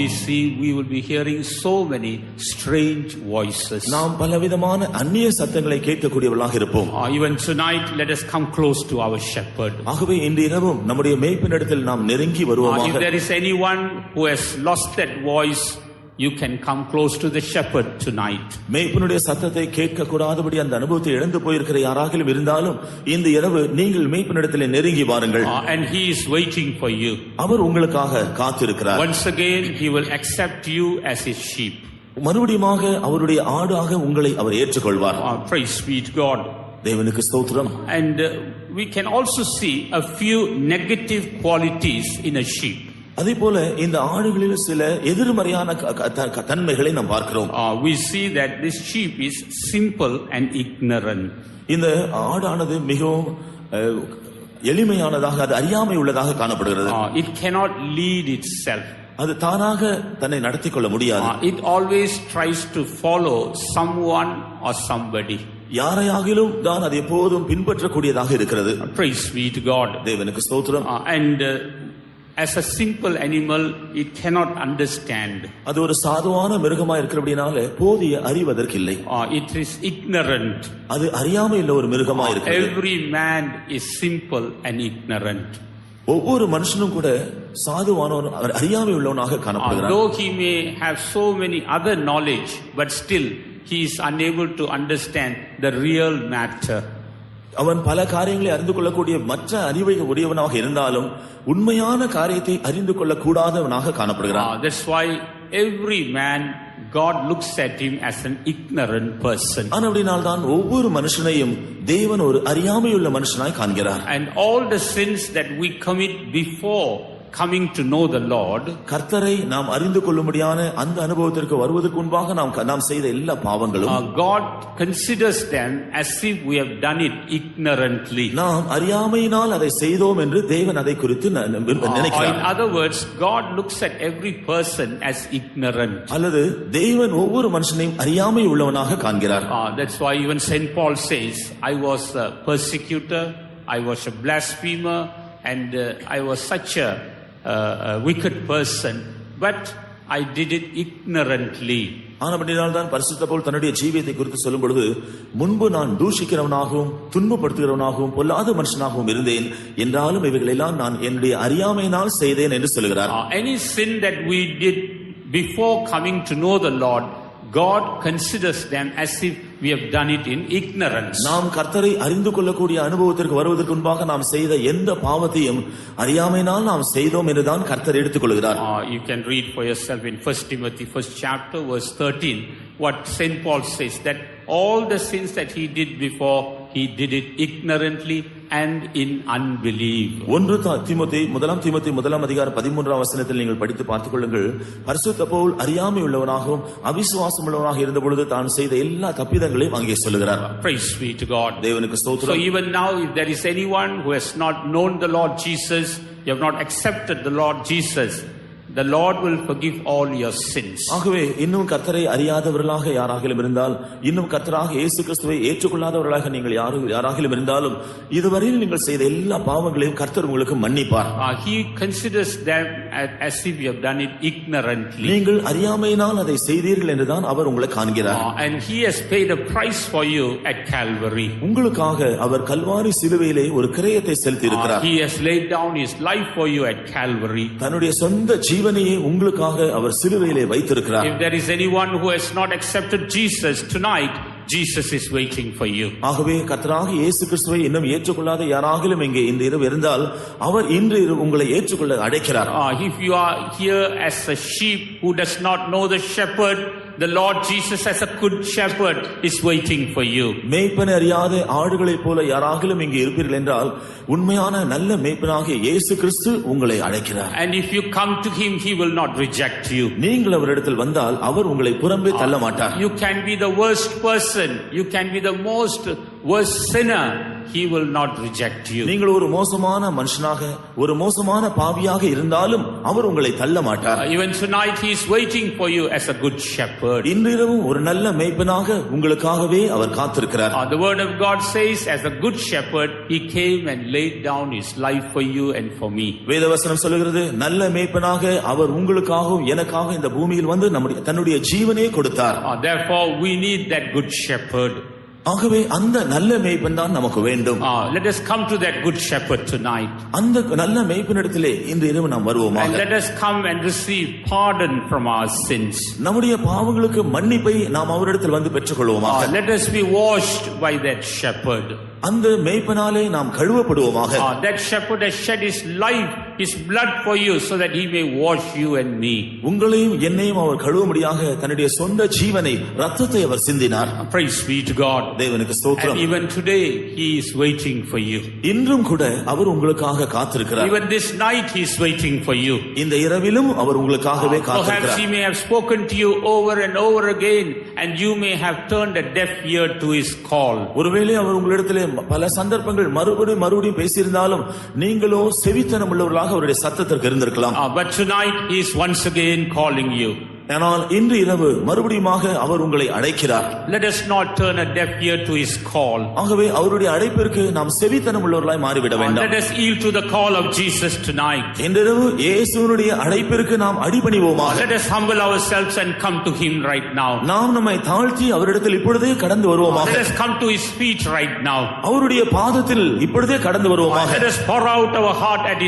We will be hearing so many strange voices. நாம் பலவிதமான அந்நிய சத்தங்களை கேட்கக்கூடியவர்களாக இருப்போம். Even tonight, let us come close to our shepherd. ஆகவே இன்று இரவும் நம்முடைய மேய்ப்பனிடத்தில் நாம் நெருங்கி வருவோமாக. If there is anyone who has lost that voice, you can come close to the shepherd tonight. மேய்ப்பனுடைய சத்தத்தை கேட்க கூடாதபடி அந்த அனுபவத்தை இழந்து போயிருக்கிற யாராகிலும் இருந்தாலும் இந்த இரவு நீங்கள் மேய்ப்பனிடத்தில் நெருங்கி வாருங்கள். And he is waiting for you. அவர் உங்களுக்காக காத்திருக்கிறார். Once again he will accept you as his sheep. மறுபடியுமாக அவருடைய ஆடாக உங்களை அவர் ஏற்றுக்கொள்வார். Praise be to God. தேவனுக்கு ஸ்தோத்திரம். And we can also see a few negative qualities in a sheep. அதே போல இந்த ஆடுகளில் சில எதிர்மறையான தன்மைகளை நாம் பார்க்கிறோம். We see that this sheep is simple and ignorant. இந்த ஆடானது மிகவும் எளிமையானதாக, அது அறியாமை உள்ளதாக காணப்படுகிறது. It cannot lead itself. அது தானாக தன்னை நடத்திக் கொள்ள முடியாது. It always tries to follow someone or somebody. யாரையாகிலும் தான் அது எப்போதும் பின்பற்றக்கூடியதாக இருக்கிறது. Praise be to God. தேவனுக்கு ஸ்தோத்திரம். And as a simple animal, it cannot understand. அது ஒரு சாதாரண மிருகமா இருக்கிறபடினால போதிய அறிவதற்கு இல்லை. It is ignorant. அது அறியாமை உள்ள ஒரு மிருகமா இருக்கிறது. Every man is simple and ignorant. ஒவ்வொரு மனுஷனும் கூட சாதுவானவன், அறியாமை உள்ளவனாக காணப்படுகிறான். Though he may have so many other knowledge, but still he is unable to understand the real matter. அவன் பல காரியங்களை அறிந்து கொள்ளக்கூடிய மற்ற அறிவை உடையவனாக இருந்தாலும் உண்மையான காரியத்தை அறிந்து கொள்ள கூடாதவனாக காணப்படுகிறான். That's why every man, God looks at him as an ignorant person. ஆனபடியால்தான் ஒவ்வொரு மனுஷனையும் தேவன் ஒரு அறியாமையுள்ள மனுஷனாய் காண்கிறார். And all the sins that we commit before coming to know the Lord, கர்த்தரை நாம் அறிந்து கொள்ளும்படியான அந்த அனுபவத்திற்கு வருவதற்கு முன்பாக நாம் செய்த எல்லா பாவங்களும் God considers them as if we have done it ignorantly. நாம் அறியாமையினால் அதை செய்தோம் என்று தேவன் அதை குறித்து நினைக்கிறார். In other words, God looks at every person as ignorant. அல்லது தேவன் ஒவ்வொரு மனுஷனையும் அறியாமை உள்ளவனாக காண்கிறார். That's why even Saint Paul says, I was a persecutor, I was a blasphemer, and I was such a wicked person, but I did it ignorantly. ஆனபடியால் தான் பரிசுத்த பவுல் தன்னுடைய ஜீவியத்தை குறித்து சொல்லும் பொழுது, முன்பு நான் தூஷிக்கிறவனாகவும் துன்பப்படுத்துகிறவனாகவும் பொல்லாத மனுஷனாகவும் இருந்தேன், என்றாலும் இவைகளெல்லாம் நான் என்னுடைய அறியாமையினால் செய்தேன் என்று சொல்கிறார். Any sin that we did before coming to know the Lord, God considers them as if we have done it in ignorance. நாம் கர்த்தரை அறிந்து கொள்ளக்கூடிய அனுபவத்திற்கு வருவதற்கு முன்பாக நாம் செய்த எந்த பாவத்தையும் அறியாமையினால் நாம் செய்தோம் என்றுதான் கர்த்தர் எடுத்துக்கொள்கிறார். You can read for yourself in 1 Timothy 1st chapter verse 13 what St. Paul says, that all the sins that he did before, he did it ignorantly and in unbelief. முதலாம் தீமோத்தேயு முதலாம் அதிகாரம் 13ஆம் வசனத்தில் நீங்கள் படித்து பார்த்துக் கொள்ளுங்கள். பரிசுத்த பவுல் அறியாமை உள்ளவனாகவும் அவிசுவாசம் உள்ளவனாக இருந்த பொழுது தான் செய்த எல்லா தப்பிதங்களையும் அங்கே சொல்லுகிறார். Praise be to God. தேவனுக்கு ஸ்தோத்திரம். So even now, if there is anyone who has not known the Lord Jesus, you have not accepted the Lord Jesus, the Lord will forgive all your sins. ஆகவே இன்னும் கர்த்தரை அறியாதவர்களாக யாராகிலும் இருந்தால், இன்னும் கர்த்தராக இயேசு கிறிஸ்துவை ஏற்றுக்கொள்ளாதவர்களாக நீங்கள் யாராகிலும் இருந்தாலும், இதுவரையில் நீங்கள் செய்த எல்லா பாவங்களையும் கர்த்தர் உங்களுக்கு மன்னிப்பார். He considers them as if you have done it ignorantly. நீங்கள் அறியாமையினால் அதை செய்தீர்கள் என்றுதான் அவர் உங்களை காண்கிறார். And he has paid a price for you at Calvary. உங்களுக்காக அவர் கல்வாரி சிலுவையிலே ஒரு கிரயத்தை செலுத்தி இருக்கிறார். He has laid down his life for you at Calvary. தன்னுடைய சொந்த ஜீவனையே உங்களுக்காக அவர் சிலுவையிலே வைத்திருக்கிறார். If there is anyone who has not accepted Jesus tonight, Jesus is waiting for you. ஆகவே கர்த்தராக இயேசு கிறிஸ்துவை இன்னும் ஏற்றுக்கொள்ளாத யாராகிலும் இங்கே இந்த இரவு இருந்தால், அவர் இன்று உங்களை ஏற்றுக்கொள்ள அழைக்கிறார். If you are here as a sheep who does not know the shepherd, the Lord Jesus as a good shepherd is waiting for you. மேய்ப்பனை அறியாத ஆடுகளைப் போல யாராகிலும் இங்கே இருப்பீர்கள் என்றால், உண்மையான நல்ல மேய்ப்பனாகிய இயேசு கிறிஸ்து உங்களை அழைக்கிறார். And if you come to him, he will not reject you. நீங்கள் அவரிடத்தில் வந்தால் அவர் உங்களை புறம்பே தள்ள மாட்டார். You can be the worst person, you can be the most worst sinner, he will not reject you. நீங்கள் ஒரு மோசமான மனுஷனாக, ஒரு மோசமான பாவியாக இருந்தாலும் அவர் உங்களை தள்ள மாட்டார். Even tonight he is waiting for you as a good shepherd. இன்றிரவும் ஒரு நல்ல மேய்ப்பனாக உங்களுக்காகவே அவர் காத்திருக்கிறார். The word of God says, as a good shepherd he came and laid down his life for you and for me. வேதவசனம் சொல்லுகிறது, நல்ல மேய்ப்பனாக அவர் உங்களுக்காகவும் எனக்காக இந்த பூமியில் வந்து தன்னுடைய ஜீவனே கொடுத்தார். Therefore we need that good shepherd. ஆகவே அந்த நல்ல மேய்ப்பன் தான் நமக்கு வேண்டும். Let us come to that good shepherd tonight. அந்த நல்ல மேய்ப்பனிடத்திலே இன்று இரவு நாம் வருவோமாக. And let us come and receive pardon from our sins. நம்முடைய பாவங்களுக்கு மன்னிப்பை நாம் அவரிடத்தில் வந்து பெற்றுக்கொள்வோமாக. Let us be washed by that shepherd. அந்த மேய்ப்பனாலே நாம் கழுவப்படுவோமாக. That shepherd has shed his life, his blood for you, so that he may wash you and me. உங்களையும் என்னையும் அவர் கழுவும்படியாக தன்னுடைய சொந்த ஜீவனை, இரத்தத்தை அவர் சிந்தினார். Praise be to God. தேவனுக்கு ஸ்தோத்திரம். And even today he is waiting for you. இன்றும் கூட அவர் உங்களுக்காக காத்திருக்கிறார். Even this night he is waiting for you. இந்த இரவிலும் அவர் உங்களுக்காகவே காத்திருக்கிறார். Perhaps he may have spoken to you over and over again, and you may have turned a deaf ear to his call. ஒருவேளை அவர் உங்களிடத்திலே பல சந்தர்ப்பங்கள் மறுபடியும் பேசியிருந்தாலும் நீங்களோ செவித்தனம் உள்ளவர்களாக அவருடைய சத்தத்திற்கு இருந்திருக்கலாம். But tonight he is once again calling you. ஆனால் இன்று இரவு மறுபடியுமாக அவர் உங்களை அழைக்கிறார். Let us not turn a deaf ear to his call. ஆகவே அவருடைய அழைப்பிற்கு நாம் செவித்தனம் உள்ளவர்களாய் மாறிவிட வேண்டாம். Let us yield to the call of Jesus tonight. இன்று இரவு இயேசுவினுடைய அழைப்பிற்கு நாம் அடிபணிவோமாக. Let us humble ourselves and come to him right now. நாம் நம்மை தாழ்த்தி அவரிடத்தில் இப்பொழுதே கடந்து வருவோமாக. Let us come to his feet right now. அவருடைய பாதத்தில் இப்பொழுதே கடந்து வருவோமாக. Let us pour out our heart at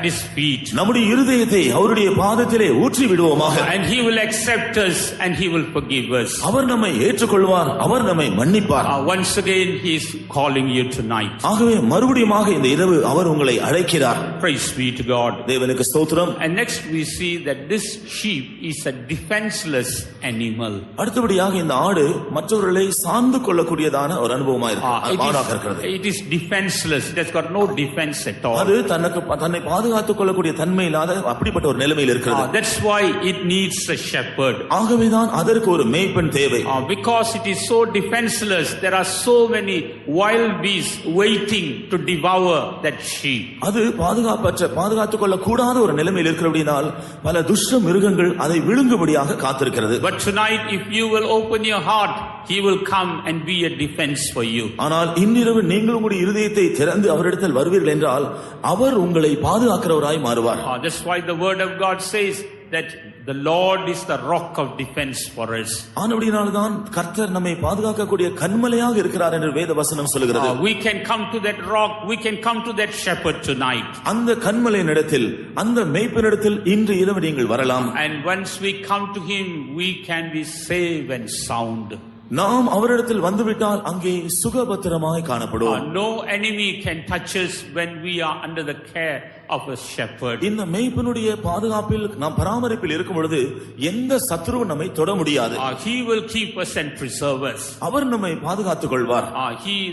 his feet. நம்முடைய இருதயத்தை அவருடைய பாதத்திலே ஊற்றி விடுவோமாக. And he will accept us and he will forgive us. அவர் நம்மை ஏற்றுக்கொள்வார், அவர் நம்மை மன்னிப்பார். Once again he is calling you tonight. ஆகவே மறுபடியுமாக இந்த இரவு அவர் உங்களை அழைக்கிறார். Praise be to God. தேவனுக்கு ஸ்தோத்திரம். And next we see that this sheep is a defenseless animal. அடுத்தபடியாக இந்த ஆடு மற்றவர்களை சார்ந்து கொள்ளக்கூடியதான ஒரு அனுபவமா இருக்கிறது. It is defenseless. It has got no defense at all. அது தன்னை பாதுகாத்துக் கொள்ளக்கூடிய தன்மை இல்லாத அப்படிப்பட்ட ஒரு நிலைமையில் இருக்கிறது. That's why it needs a shepherd. ஆகவேதான் அதற்கு ஒரு மேய்ப்பன் தேவை. Because it is so defenseless, there are so many wild beasts waiting to devour that sheep. அது பாதுகாத்துக் கொள்ள கூடாத ஒரு நிலைமையில் இருக்கிறபடியால் பல துஷ்ட மிருகங்கள் அதை விழுங்கும்படியாக காத்திருக்கிறது. But tonight if you will open your heart, he will come and be a defense for you. ஆனால் இன்றிரவு நீங்கள் உங்களுடைய இருதயத்தை திறந்து அவரிடத்தில் வருவீர்கள் என்றால் அவர் உங்களை பாதுகாக்கிறவராய் மாறுவார். That's why the word of God says that the Lord is the rock of defense for us. ஆனபடியினால்தான் கர்த்தர் நம்மை பாதுகாக்கக்கூடிய கன்மலையாக இருக்கிறார் என்று வேத வசனம் சொல்கிறது. We can come to that rock, we can come to that shepherd tonight. அந்த கன்மலையினிடத்தில், அந்த மேய்ப்பனிடத்தில் இன்று இரவு நீங்கள் வரலாம். And once we come to him, we can be safe and sound. நாம் அவரிடத்தில் வந்துவிட்டால் அங்கே சுகபத்திரமாய் காணப்படுவோம். No enemy can touch us when we are under the care of a shepherd. இந்த மேய்ப்பனுடைய பாதுகாப்பில் நாம் பராமரிப்பில் இருக்கும் பொழுது எந்த சத்துருவும் நம்மை தொட முடியாது. He will keep us and preserve us. அவர் நம்மை பாதுகாத்துக் கொள்வார்.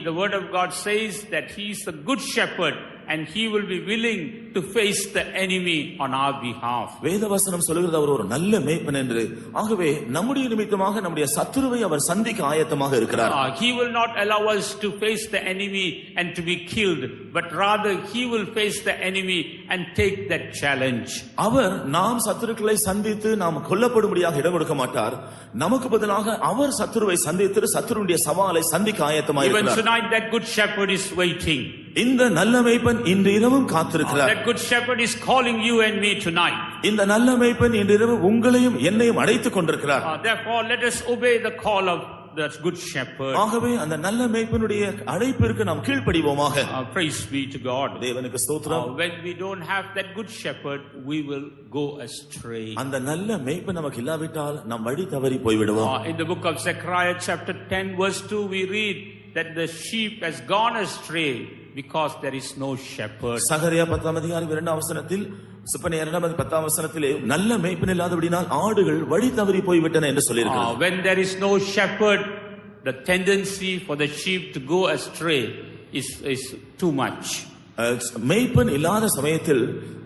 The word of God says that he is a good shepherd and he will be willing to face the enemy on our behalf. வேதவசனம் சொல்கிறது அவர் ஒரு நல்ல மேய்ப்பன் என்று. ஆகவே நம்முடைய நிமித்தமாக நம்முடைய சத்துருவை அவர் சந்திக்க ஆயத்தமாக இருக்கிறார். He will not allow us to face the enemy and to be killed, but rather he will face the enemy and take that challenge. அவர் நாம் சத்துருக்களை சந்தித்து நாம் கொல்லப்படும்படியாக இடம் கொடுக்க மாட்டார். நமக்கு பதிலாக அவர் சத்துருவை சந்தித்து சத்துருடைய சவாலை சந்திக்க ஆயத்தமாக இருக்கிறார். Even tonight that good shepherd is waiting. இந்த நல்ல மேய்ப்பன் இன்று இரவும் காத்திருக்கிறார். That good shepherd is calling you and me tonight. இந்த நல்ல மேய்ப்பன் இன்று இரவு உங்களையும் என்னையும் அழைத்துக் கொண்டிருக்கிறார். Therefore let us obey the call of the good shepherd. ஆகவே அந்த நல்ல மேய்ப்பனுடைய அழைப்பிற்கு நாம் கீழ்ப்படிவோமாக. Praise be to God. தேவனுக்கு ஸ்தோத்திரம். When we don't have that good shepherd, we will go astray. அந்த நல்ல மேய்ப்பன் நமக்கு இல்லாவிட்டால் நாம் வழி தவறி போய்விடுவோம். In the book of Zechariah chapter 10 verse 2 we read that the sheep has gone astray because there is no shepherd. சகரியா 10ஆம் அதிகாரம் 2ஆம் வசனத்தில் சுப்பனியா 10ஆம் வசனத்திலே நல்ல மேய்ப்பன் இல்லாதபடியால் ஆடுகள் வழி தவறி போய்விட்டன என்று சொல்லியிருக்கிறார். When there is no shepherd, the tendency for the sheep to go astray is too much. மேய்ப்பன் இல்லாத சமயத்தில்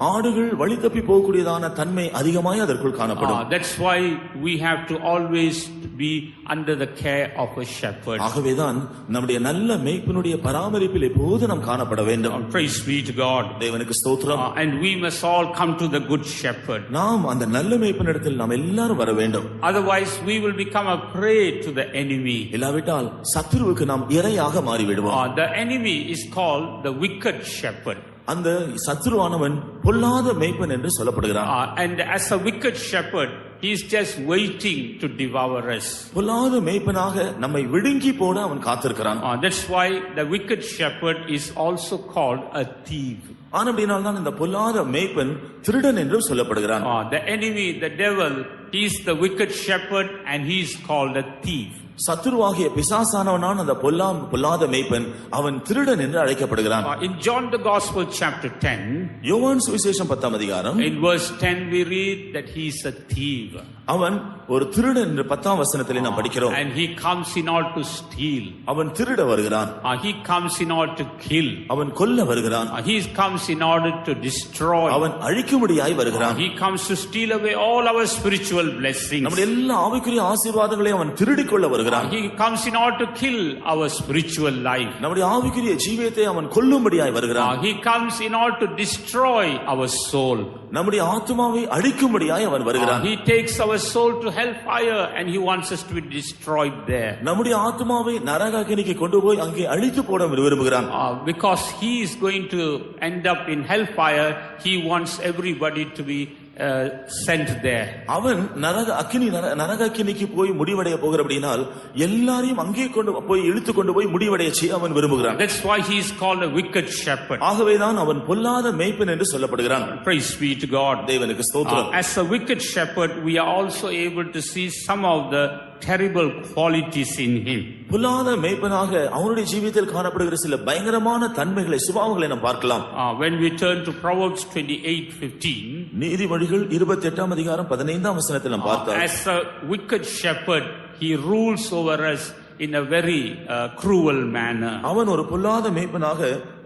ஆடுகள் வழி தப்பி போகக்கூடியதான தன்மை அதிகமாய் அதற்குள் காணப்படும். That's why we have to always be under the care of a shepherd. ஆகவேதான் நம்முடைய நல்ல மேய்ப்பனுடைய பராமரிப்பில் எப்போது நாம் காணப்பட வேண்டும். Praise be to God. தேவனுக்கு ஸ்தோத்திரம். And we must all come to the good shepherd. நாம் அந்த நல்ல மேய்ப்பனிடத்தில் நாம் எல்லாரும் வர வேண்டும். Otherwise we will become a prey to the enemy. இல்லாவிட்டால் சத்துருவுக்கு நாம் இரையாக மாறிவிடுவோம். The enemy is called the wicked shepherd. அந்த சத்துருவானவன் பொல்லாத மேய்ப்பன் என்று சொல்லப்படுகிறான். And as a wicked shepherd, he is just waiting to devour us. பொல்லாத மேய்ப்பனாக நம்மை விழுங்கி போட அவன் காத்திருக்கிறான். That's why the wicked shepherd is also called a thief. ஆனபடியால்தான் இந்த பொல்லாத மேய்ப்பன் திருடன் என்று சொல்லப்படுகிறான். The enemy, the devil, he is the wicked shepherd and he is called a thief. சத்துருவாகிய பிசாசானவனான அந்த பொல்லாத மேய்ப்பன் அவன் திருடன் என்று அழைக்கப்படுகிறான். In John the Gospel chapter 10, யோவான் சுவிசேஷம் 10ஆம் அதிகாரம் in verse 10 we read that he is a thief. அவன் ஒரு திருடன் என்று 10ஆம் வசனத்திலே நாம் படிக்கிறோம். And he comes in order to steal. அவன் திருட வருகிறான். He comes in order to kill. அவன் கொல்ல வருகிறான். He comes in order to destroy. அவன் அழிக்கும்படியாய் வருகிறான். He comes to steal away all our spiritual blessings. நம்முடைய எல்லா ஆவிக்குரிய ஆசீர்வாதங்களையும் அவன் திருடிக் கொள்ள வருகிறான். He comes in order to kill our spiritual life. நம்முடைய ஆவிக்குரிய ஜீவியத்தை அவன் கொல்லும்படியாய் வருகிறான். He comes in order to destroy our soul. நம்முடைய ஆத்துமாவை அழிக்கும்படியாய் அவன் வருகிறான். He takes our soul to hellfire and he wants us to be destroyed there. நம்முடைய ஆத்துமாவை நரக அக்கினிக்கு கொண்டு போய் அங்கே அழித்து போட விரும்புகிறான். Because he is going to end up in hellfire, he wants everybody to be sent there. அவன் நரக அக்கினிக்கு போய் முடிவடைய போகிறபடியால் எல்லாரையும் அங்கே கொண்டு போய் இழுத்து கொண்டு போய் முடிவடைய செய்ய அவன் விரும்புகிறான். That's why he is called a wicked shepherd. ஆகவேதான் அவன் பொல்லாத மேய்ப்பன் என்று சொல்லப்படுகிறான். Praise be to God. தேவனுக்கு ஸ்தோத்திரம். As a wicked shepherd, we are also able to see some of the terrible qualities in him. பொல்லாத மேய்ப்பனாக அவனுடைய ஜீவியத்தில் காணப்படுகிற சில பயங்கரமான தன்மைகளை சுபாவங்களை நாம் பார்க்கலாம். When we turn to Proverbs 28:15, நீதிமொழிகள் 28ஆம் அதிகாரம் 15ஆம் வசனத்தில் நாம் பார்த்தால், as a wicked shepherd he rules over us in a very cruel manner. அவன் ஒரு பொல்லாத மேய்ப்பனாக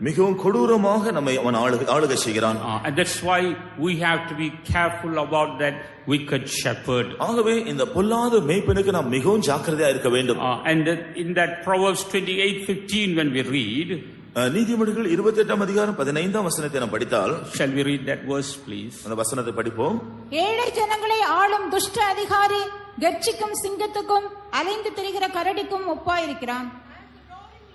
மிகவும் கொடூரமாக நம்மை அவன் ஆளுகை செய்கிறான். And that's why we have to be careful about that wicked shepherd. ஆகவே இந்த பொல்லாத மேய்ப்பனுக்கு நாம் மிகவும் ஜாக்கிரதையா இருக்க வேண்டும். And in that Proverbs 28:15 when we read, நீதிமொழிகள் 28ஆம் அதிகாரம் 15ஆம் வசனத்தை நாம் படித்தால், shall we read that verse please? அந்த வசனத்தை படிப்போம். ஏழை ஜனங்களை ஆளும் துஷ்ட அதிகாரி கர்ச்சிக்கும் சிங்கத்துக்கும் அலைந்து திரிகிற கரடிக்கும் ஒப்பாயிருக்கிறான். As a roaring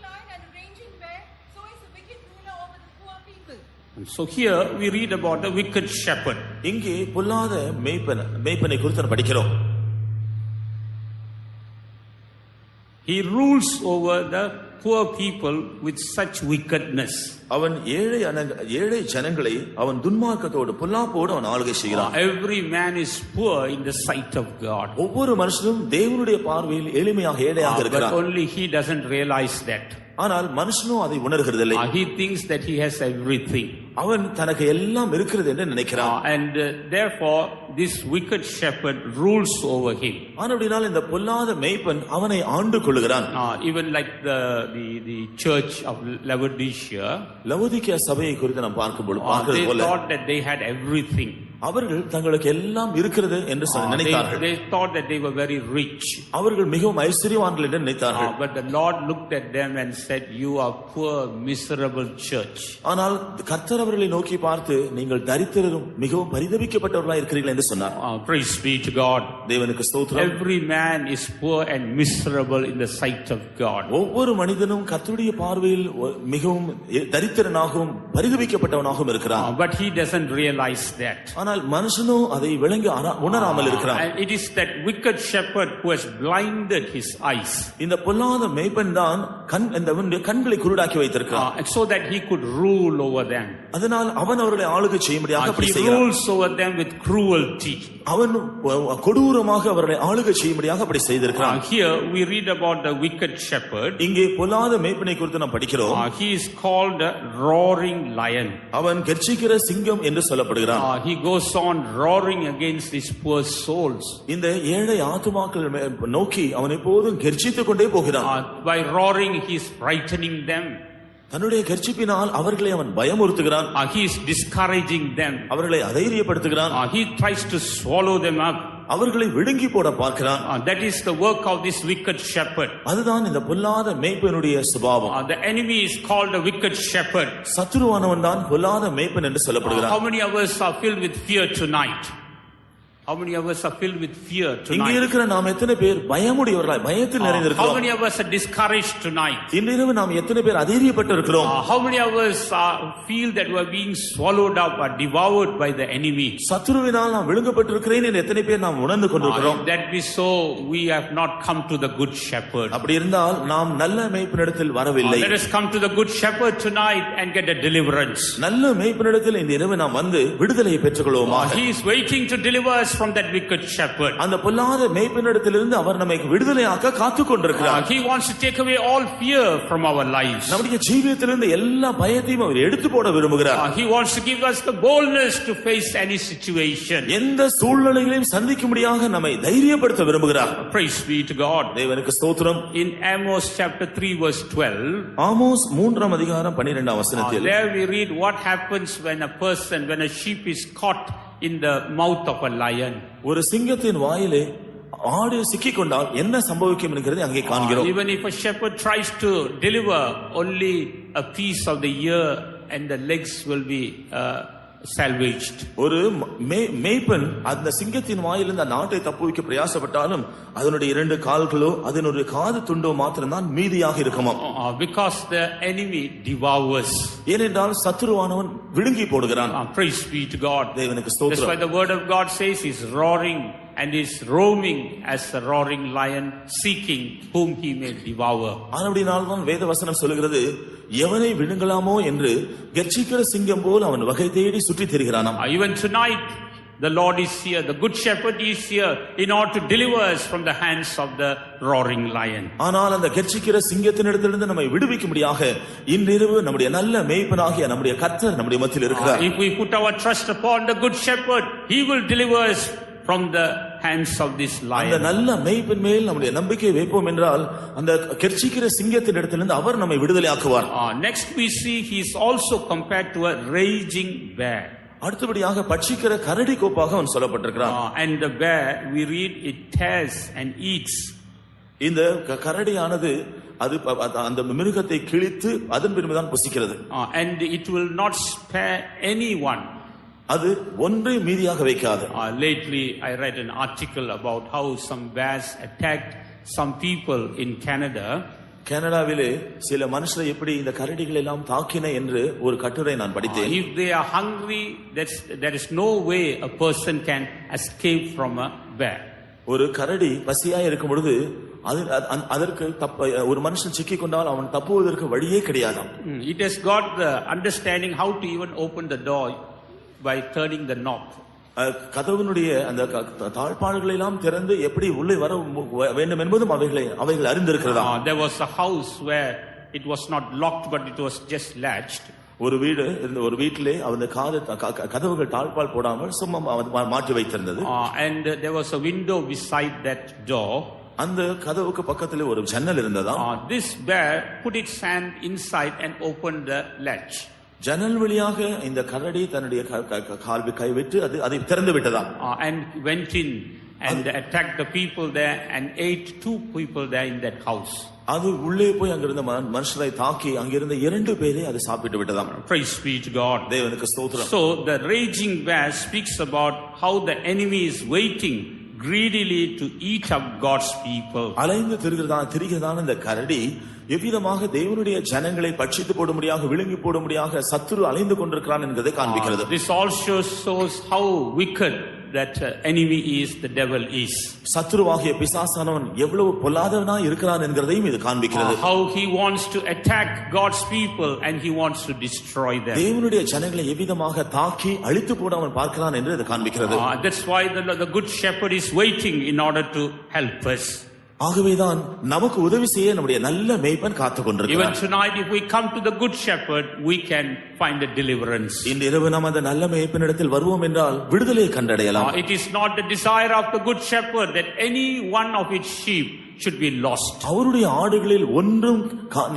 lion and a raging bear, so is a wicked ruler over the poor And so here we read about the wicked shepherd. இங்கே பொல்லாத மேய்ப்பனை குறித்து நாம் படிக்கிறோம். He rules over the poor people with such wickedness. அவன் ஏழை ஜனங்களை அவன் துன்மார்க்கத்தோடு பொல்லாப்போடு அவன் ஆளுகை செய்கிறான். Every man is poor in the sight of God. ஒவ்வொரு மனுஷனும் தேவனுடைய பார்வையில் எளிமையாக ஏழையாக But இருக்கிறான். only he doesn't realize that. ஆனால் மனுஷனும் அதை உணர்கிறதில்லை. He thinks that he has everything. அவன் தனக்கு எல்லாம் இருக்கிறது என்று நினைக்கிறான். And therefore this wicked shepherd rules over him. ஆனபடியால் இந்த பொல்லாத மேய்ப்பன் அவனை ஆண்டு கொள்ளுகிறான். Even like the church of Laodicea, Laodicea சபையை குறித்து நாம் பார்க்கிறது they போல thought that they had everything. அவர்கள் தங்களுக்கு எல்லாம் இருக்கிறது என்று நினைத்தார்கள். They thought that they were very rich. அவர்கள் மிகவும் ஐஸ்வரியவான்கள் என்று நினைத்தார்கள். But the Lord looked at them and said, you are poor miserable church. ஆனால் கர்த்தர் அவர்களை நோக்கி பார்த்து நீங்கள் தரித்திரரும் மிகவும் பரிதபிக்கப்பட்டவர்களாய் இருக்கிறீர்கள் என்று சொன்னார். Praise be to God. தேவனுக்கு ஸ்தோத்திரம். Every man is poor and miserable in the sight of God. ஒவ்வொரு மனிதனும் கர்த்தருடைய பார்வையில் மிகவும் தரித்திரனாகவும் பரிதபிக்கப்பட்டவனாகவும் இருக்கிறான். But he doesn't realize that. ஆனால் மனுஷனோ அதை விளங்கி உணராமல் இருக்கிறான். It is that wicked shepherd who has blinded his eyes. இந்த பொல்லாத மேய்ப்பன் தான் கண்களை குருடாக்கி வைத்திருக்கிறான். So that he could rule over them. அதனால் அவன் அவர்களை ஆளுகை செய்யும்படியாக அப்படி He செய்கிறான். rules over them with cruelty. அவன் கொடூரமாக அவர்களை ஆளுகை செய்யும்படியாக அப்படி செய்திருக்கிறான். Here we read about the wicked shepherd. இங்கே பொல்லாத மேய்ப்பனை குறித்து நாம் படிக்கிறோம். He is called a roaring lion. அவன் கர்ச்சிக்கிற சிங்கம் என்று சொல்லப்படுகிறான். He goes on roaring against these poor souls. இந்த ஏழை ஆத்துமாக்கள் நோக்கி அவன் எப்போதும் கர்ச்சித்துக் கொண்டே போகிறான். By roaring he is frightening them. தன்னுடைய கர்ச்சிப்பினால் அவர்களை அவன் பயமுறுத்துகிறான். He is discouraging them. அவர்களை அதைரியப்படுத்துகிறான். He tries to swallow them up. அவர்களை விழுங்கி போட பார்க்கிறான். That is the work of this wicked shepherd. அதுதான் இந்த பொல்லாத மேய்ப்பனுடைய சுபாவம். The enemy is called a wicked shepherd. சத்துருவானவன் தான் பொல்லாத மேய்ப்பன் என்று சொல்லப்படுகிறான். How many of us are filled with fear tonight? How many of us are filled with fear tonight? இங்கே இருக்கிற நாம் எத்தனை பேர் பயமுடையவர்களாய் பயத்தில் நிறைந்திருக்கிறோம்? How many of us are discouraged tonight? இன்றிரவு நாம் எத்தனை பேர் அதைரியப்பட்டு இருக்கிறோம்? How many of us feel that we are being swallowed up or devoured by the enemy? சத்துருவினால் நாம் விழுங்கப்பட்டிருக்கிறேன் என்று எத்தனை பேர் நாம் உணர்ந்து கொண்டிருக்கிறோம்? If that be so, we have not come to the good shepherd. அப்படி இருந்தால் நாம் நல்ல மேய்ப்பனிடத்தில் வரவில்லை. Let us come to the good shepherd tonight and get a deliverance. நல்ல மேய்ப்பனிடத்தில் இந்த இரவு நாம் வந்து விடுதலையை பெற்றுக்கொள்வோமாக. He is waiting to deliver us from that wicked shepherd. அந்த பொல்லாத மேய்ப்பனிடத்திலிருந்து அவர் நம்மை விடுதலையாக்க காத்துக் கொண்டிருக்கிறார். He wants to take away all fear from our lives. நம்முடைய ஜீவியத்திலிருந்து எல்லா பயத்தையும் அவர் எடுத்து போட விரும்புகிறார். He wants to give us the boldness to face any situation. எந்த சூழ்நிலைகளையும் சந்திக்கும்படியாக நம்மை தைரியப்படுத்த விரும்புகிறார். Praise be to God. தேவனுக்கு ஸ்தோத்திரம். In Amos chapter 3 verse 12, Amos 3ஆம் அதிகாரம் 12ஆம் வசனத்தில் there we read what happens when a sheep is caught in the mouth of a lion. ஒரு சிங்கத்தின் வாயிலே ஆடு சிக்கிக் கொண்டால் என்ன சம்பவிக்கும் என்கிறதை அங்கே காண்கிறோம். Even if a shepherd tries to deliver only a piece of the ear and the legs will be salvaged. ஒரு மேய்ப்பன் அந்த சிங்கத்தின் வாயிலிருந்து அந்த ஆட்டை தப்புவிக்க பிரயாசப்பட்டாலும் அதனுடைய 2 கால்களோ அதனுடைய காது துண்டோ மாத்திரம்தான் மீதியாக இருக்குமாம். Because the enemy devours. ஏனென்றால் சத்துருவானவன் விழுங்கி போடுகிறான். Praise be to God. தேவனுக்கு ஸ்தோத்திரம். That's why the word of God says he's roaring and is roaming as a roaring lion, seeking whom he may devour. ஆனபடியால் தான் வேத வசனம் சொல்கிறது எவனை விழுங்கலாமோ என்று கர்ச்சிக்கிற சிங்கம் போல் அவன் வகை தேடி சுற்றி திரிகிறானாம். Even tonight the Lord is here, the good shepherd is here in order to deliver us from the hands of the roaring lion. ஆனால் அந்த கர்ச்சிக்கிற சிங்கத்தினிடத்திலிருந்து நம்மை விடுவிக்கும்படியாக இன்றிரவு நம்முடைய நல்ல மேய்ப்பனாகிய நம்முடைய கர்த்தர் நம்முடைய மத்தியில் இருக்கிறார். If we put our trust upon the good shepherd, he will deliver us from the hands of this lion. அந்த நல்ல மேய்ப்பன் மேல் நம்முடைய நம்பிக்கை வைப்போம் என்றால் அந்த கர்ச்சிக்கிற சிங்கத்தினிடத்திலிருந்து அவர் நம்மை விடுதலையாக்குவார். Next we see he is also compared to a raging bear. அடுத்தபடியாக பட்சிக்கிற கரடி கோப்பாக அவன் சொல்லப்பட்டிருக்கிறான். And the bear we read it tears and eats. இந்த கரடியானது அது அந்த மிருகத்தை கிழித்து அதன் பின்புதான் புசிக்கிறது. And it will not spare anyone. அது ஒன்றை மீதியாக வைக்காது. Lately I read an article about how some bears attacked some people in Canada. கனடாவிலே சில மனுஷரை எப்படி இந்த கரடிகள் எல்லாம் தாக்கின என்று ஒரு கட்டுரை நான் படித்தேன். If they are hungry, there is no way a person can escape from a bear. ஒரு கரடி பசியாய் இருக்கும் பொழுது அதற்கு ஒரு மனுஷன் சிக்கிக் கொண்டால் அவன் தப்புவதற்கு வழியே கிடையாதாம். It has got the understanding how to even open the door by turning the knob. கதவினுடைய அந்த தாழ்பாள்களை எல்லாம் திறந்து எப்படி உள்ளே வர வேண்டும் என்பதும் அவைகள் அறிந்திருக்கிறதா. There was a house where it was not locked but it was just latched. ஒரு வீடு இருந்த ஒரு வீட்டிலே அந்த கதவுகள் தாழ்பால் போடாமல் சும்மா மாற்றி வைத்திருந்தது. And there was a window beside that door. அந்த கதவுக்கு பக்கத்திலே ஒரு ஜன்னல் இருந்ததா. This bear put its hand inside and opened the latch. ஜன்னல் வழியாக இந்த கரடி தன்னுடைய கை விட்டு அதை திறந்து விட்டதா. And went in and attacked the people there and ate 2 people there in that house. அது உள்ளே போய் அங்கிருந்த மனுஷரை தாக்கி அங்கிருந்த 2 பேரை அது சாப்பிட்டு விட்டதாம். Praise be to God. தேவனுக்கு ஸ்தோத்திரம். So the raging bear speaks about how the enemy is waiting greedily to eat up God's people. அலைந்து திரிகிறதான இந்த கரடி எவ்விதமாக தேவனுடைய ஜனங்களை பட்சித்து போடும்படியாக விழுங்கி போடும்படியாக சத்துரு அலைந்து கொண்டிருக்கிறான் என்பதை காண்பிக்கிறது. This also shows how wicked that enemy is, the devil is. சத்துருவாகிய பிசாசானவன் எவ்வளவு பொல்லாதவனா இருக்கிறான் என்கிறதையும் இது காண்பிக்கிறது. How he wants to attack God's people and he wants to destroy them. தேவனுடைய ஜனங்களை எவ்விதமாக தாக்கி அழித்து போட அவன் பார்க்கிறான் என்று இது காண்பிக்கிறது. That's why the good shepherd is waiting in order to help us. ஆகவேதான் நமக்கு உதவி செய்ய நம்முடைய நல்ல மேய்ப்பன் காத்துக் கொண்டிருக்கிறார். Even tonight if we come to the good shepherd we can find a deliverance. இந்த இரவு நாம் அந்த நல்ல மேய்ப்பனிடத்தில் வருவோம் என்றால் விடுதலை கண்டடையலாம். It is not the desire of the good shepherd that any one of its sheep should be lost. அவருடைய ஆடுகளில் ஒன்றும்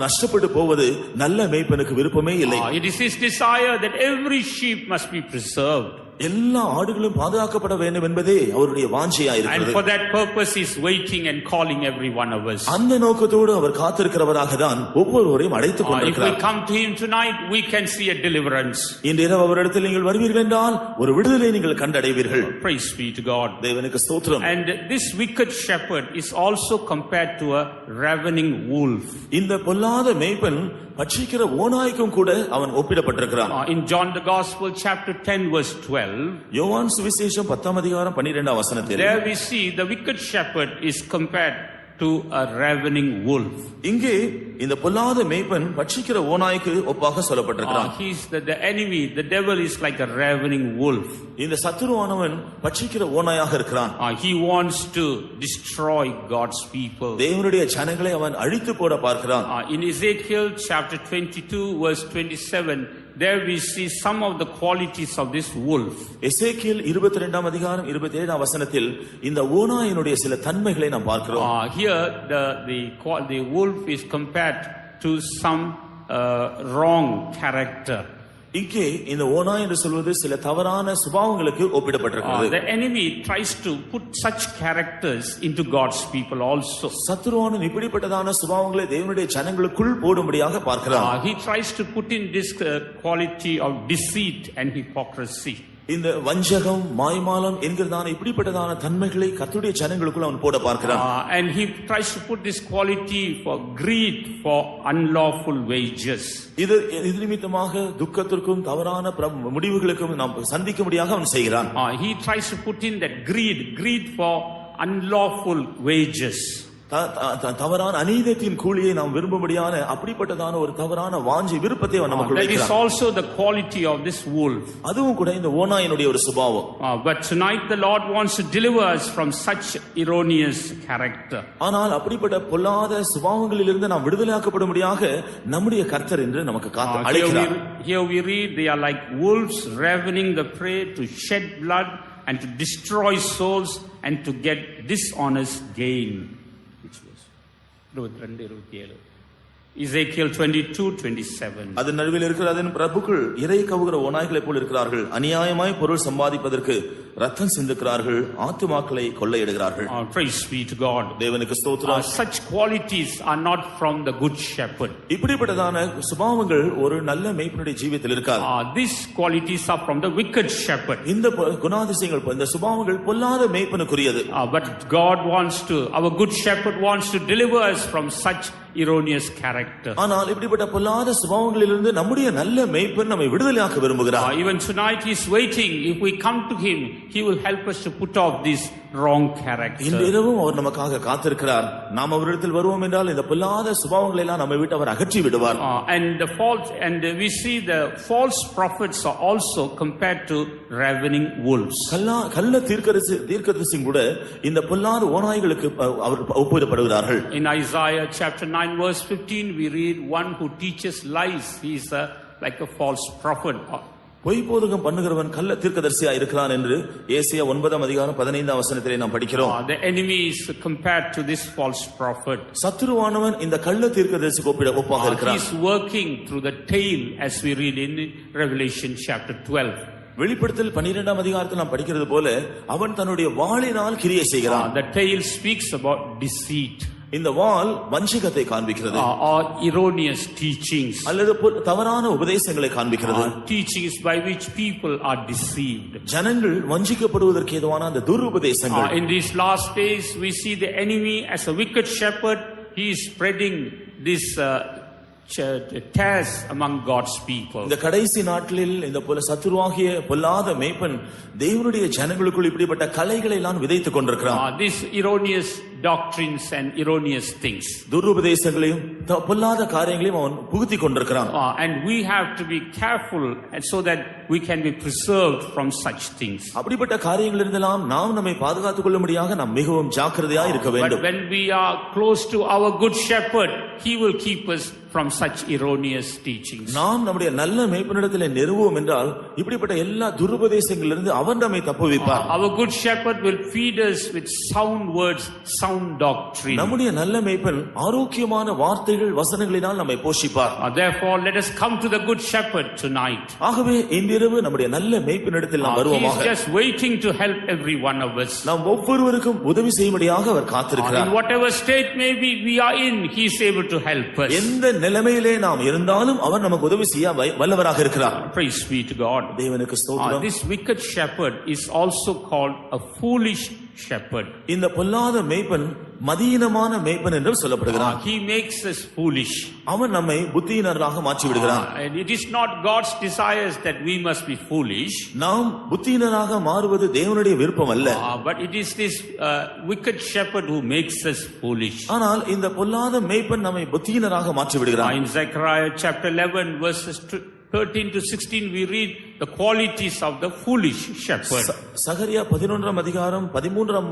நஷ்டப்பட்டு போவது நல்ல மேய்ப்பனுக்கு விருப்பமே இல்லை. It is his desire that every sheep must be preserved. எல்லா ஆடுகளும் பாதுகாக்கப்பட வேண்டும் என்பதே அவருடைய வாஞ்சையா இருக்கிறது. And for that purpose he is waiting and calling every one of us. அந்த நோக்கத்தோடு அவர் காத்திருக்கிறவராக தான் ஒவ்வொருவரையும் அழைத்துக் கொண்டிருக்கிறார். If we come to him tonight we can see a deliverance. இன்று இரவு அவரிடத்தில் நீங்கள் வருவீர்கள் என்றால் ஒரு விடுதலை நீங்கள் கண்டடைவீர்கள். Praise be to God. தேவனுக்கு ஸ்தோத்திரம். And this wicked shepherd is also compared to a ravening wolf. இந்த பொல்லாத மேய்ப்பன் பட்சிக்கிற ஓநாய்க்கும் கூட அவன் ஒப்பிடப்பட்டிருக்கிறான். In John the Gospel chapter 10 verse 12, யோவான் சுவிசேஷம் 10ஆம் அதிகாரம் 12ஆம் வசனத்தில் there we see the wicked shepherd is compared to a ravening wolf. இங்கே இந்த பொல்லாத மேய்ப்பன் பட்சிக்கிற ஓநாய்க்கு ஒப்பாக சொல்லப்பட்டிருக்கிறான். He is the enemy, the devil is like a ravening wolf. இந்த சத்துருவானவன் பட்சிக்கிற ஓநாயாக இருக்கிறான். He wants to destroy God's people. தேவனுடைய ஜனங்களை அவன் அழித்து போட பார்க்கிறான். In Ezekiel chapter 22 verse 27, there we see some of the qualities of this wolf. எசேக்கியேல் 22ஆம் அதிகாரம் 27ஆம் வசனத்தில் இந்த ஓநாயினுடைய சில தன்மைகளை நாம் பார்க்கிறோம். Here the wolf is compared to some wrong character. இங்கே இந்த ஓநாய் என்று சொல்வது சில தவறான சுபாவங்களுக்கு ஒப்பிடப்பட்டிருக்கிறது. The enemy tries to put such characters into God's people also. சத்துருவானவன் இப்படிப்பட்டதான சுபாவங்களை தேவனுடைய ஜனங்களுக்குள் போடும்படியாக பார்க்கிறான். He tries to put in this quality of deceit and hypocrisy. இந்த வஞ்சகம் மாய்மாலம் என்கிறதான இப்படிப்பட்டதான தன்மைகளை கர்த்தருடைய ஜனங்களுக்குள் அவன் போட பார்க்கிறான். And he tries to put this quality for greed for unlawful wages. இது நிமித்தமாக துக்கத்திற்கும் தவறான முடிவுகளுக்கும் நாம் சந்திக்கும்படியாக அவன் செய்கிறான். He tries to put in that greed for unlawful wages. தவறான அநீதத்தின் கூலியை நாம் விரும்பும்படியான அப்படிப்பட்டதான ஒரு தவறான வாஞ்சை விருப்பத்தை அவன் நமக்குள்ள வைக்கிறான். That is also the quality of this wolf. அதுவும் கூட இந்த ஓநாயினுடைய ஒரு சுபாவம். But tonight the Lord wants to deliver us from such erroneous character. ஆனால் அப்படிப்பட்ட பொல்லாத சுபாவங்களிலிருந்து நாம் விடுதலையாக்கப்படும்படியாக நம்முடைய கர்த்தர் என்று நமக்கு அழைக்கிறார். Here we read they are like wolves ravening the prey to shed blood and to destroy souls and to get dishonest gain. Ezekiel 22:27. அது நடுவில் இருக்கிற அதன் பிரபுக்கள் இறை கவுகிற ஓநாய்களை போல் இருக்கிறார்கள். அநியாயமாய் பொருள் சம்பாதிப்பதற்கு ரத்தம் சிந்துகிறார்கள், ஆத்துமாக்களை கொள்ளையிடுகிறார்கள். Praise be to God. தேவனுக்கு ஸ்தோத்திரம். Such qualities are not from the good shepherd. இப்படிப்பட்டதான சுபாவங்கள் ஒரு நல்ல மேய்ப்பனுடைய ஜீவிதத்தில் இருக்காது. These qualities are from the wicked shepherd. இந்த குணாதிசயங்கள் இந்த சுபாவங்கள் பொல்லாத மேய்ப்பனுக்குரியது. But God wants to, our good shepherd wants to deliver us from such erroneous character. ஆனால் இப்படிப்பட்ட பொல்லாத சுபாவங்களிலிருந்து நம்முடைய நல்ல மேய்ப்பன் நம்மை விடுதலையாக்க விரும்புகிறார். Even tonight he is waiting. If we come to him, he will help us to put off this wrong character. இந்த இரவும் அவர் நமக்காக காத்திருக்கிறார். நாம் அவரிடத்தில் வருவோம் என்றால் இந்த பொல்லாத சுபாவங்களை எல்லாம் நம்மை விட்டு அவர் அகற்றி விடுவார். And we see the false prophets are also compared to ravening wolves. கள்ள தீர்க்கதரிசி கூட இந்த பொல்லாத ஓநாய்களுக்கு அவர் ஒப்பிடப்படுகிறார்கள். In Isaiah chapter 9 verse 15 we read one who teaches lies. He is like a false prophet. பொய் போதகம் பண்ணுகிறவன் கள்ள தீர்க்கதரிசியா இருக்கிறான் என்று ஏசாயா 9:15 நாம் படிக்கிறோம். The enemy is compared to this false prophet. சத்துருவானவன் இந்த கள்ள தீர்க்கதரிசிக்கு ஒப்பாக இருக்கிறான். He is working through the tail as we read in Revelation chapter 12. வெளிப்படுத்தல் 12 நாம் படிக்கிறது போல அவன் தன்னுடைய வாளினால் கிரியை செய்கிறான். The tail speaks about deceit. இந்த வாள் வஞ்சகத்தை காண்பிக்கிறது. Or erroneous teachings. அல்லது தவறான உபதேசங்களை காண்பிக்கிறது. Teachings by which people are deceived. ஜனங்கள் வஞ்சிக்கப்படுவதற்கு ஏதுவான அந்த துருபதேசங்கள். In these last days we see the enemy as a wicked shepherd. He is spreading this tares among God's people. இந்த கடைசி நாட்களில் இந்த போல சத்துருவாகிய பொல்லாத மேய்ப்பன் தேவனுடைய ஜனங்களுக்குள் இப்படிப்பட்ட கலைகளை எல்லாம் விதைத்துக் கொண்டிருக்கிறான். These erroneous doctrines and erroneous things. துருபதேசங்களையும் பொல்லாத காரியங்களையும் அவன் புகுத்திக் கொண்டிருக்கிறான். And we have to be careful so that we can be preserved from such things. அப்படிப்பட்ட காரியங்களிலிருந்தெல்லாம் நாம் நம்மை பாதுகாத்துக் கொள்ளும்படியாக நாம் மிகவும் ஜாக்கிரதையாக இருக்க வேண்டும். But when we are close to our good shepherd, he will keep us from such erroneous teachings. நாம் நம்முடைய நல்ல மேய்ப்பனிடத்தில் நெருங்குவோம் என்றால் இப்படிப்பட்ட எல்லா துருபதேசங்களிலிருந்து அவர் நம்மை தப்புவிப்பார். Our good shepherd will feed us with sound words, sound doctrine. நம்முடைய நல்ல மேய்ப்பன் ஆரோக்கியமான வார்த்தைகள் வசனங்களினால் நம்மை போஷிப்பார். Therefore let us come to the good shepherd tonight. ஆகவே இன்றிரவு நம்முடைய நல்ல மேய்ப்பனிடத்தில் நாம் வருவோமாக. He is just waiting to help every one of us. நாம் ஒவ்வொருவருக்கும் உதவி செய்யும்படியாக அவர் காத்திருக்கிறார். In whatever state maybe we are in, he is able to help us. எந்த நிலைமையிலே நாம் இருந்தாலும் அவர் நமக்கு உதவி செய்ய வல்லவராக இருக்கிறார். Praise be to God. தேவனுக்கு ஸ்தோத்திரம். This wicked shepherd is also called a foolish shepherd. இந்த பொல்லாத மேய்ப்பன் மதியீனமான மேய்ப்பன் என்று சொல்லப்படுகிறான். He makes us foolish. அவன் நம்மை புத்தியீனராக மாற்றி விடுகிறான். And it is not God's desires that we must be foolish. நாம் புத்தியீனராக மாறுவது தேவனுடைய விருப்பம் அல்ல. But it is this wicked shepherd who makes us foolish. ஆனால் இந்த பொல்லாத மேய்ப்பன் நம்மை புத்தியீனராக மாற்றி விடுகிறான். In Zechariah chapter 11 verses 13 to 16 we read the qualities of the foolish shepherd. சகரியா 11:13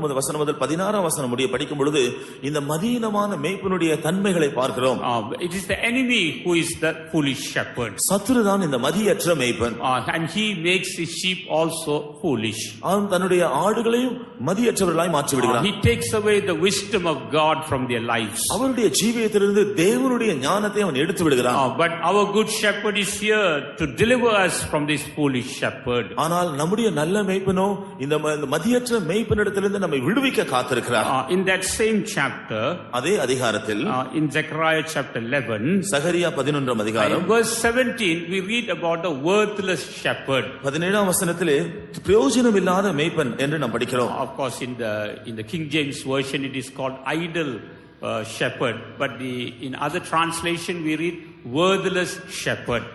முதல் 16 முடிய படிக்கும் பொழுது இந்த மதியீனமான மேய்ப்பனுடைய தன்மைகளை பார்க்கிறோம். It is the enemy who is the foolish shepherd. சத்துருதான் இந்த மதியற்ற மேய்ப்பன். And he makes his sheep also foolish. அவன் தன்னுடைய ஆடுகளையும் மதியற்றவர்களாய் மாற்றி விடுகிறான். He takes away the wisdom of God from their lives. அவருடைய ஜீவியத்திலிருந்து தேவனுடைய ஞானத்தை அவன் எடுத்து விடுகிறான். But our good shepherd is here to deliver us from this foolish shepherd. ஆனால் நம்முடைய நல்ல மேய்ப்பனோ இந்த மதியற்ற மேய்ப்பனிடத்திலிருந்து நம்மை விடுவிக்க காத்திருக்கிறார். In that same chapter, அதே அதிகாரத்தில் in Zechariah chapter 11, Zechariah 11 in verse 17 we read about the worthless shepherd. 17 வசனத்திலே பிரயோஜனமில்லாத மேய்ப்பன் என்று நாம் படிக்கிறோம். Of course in the King James version it is called idle shepherd, but in other translation we read worthless shepherd.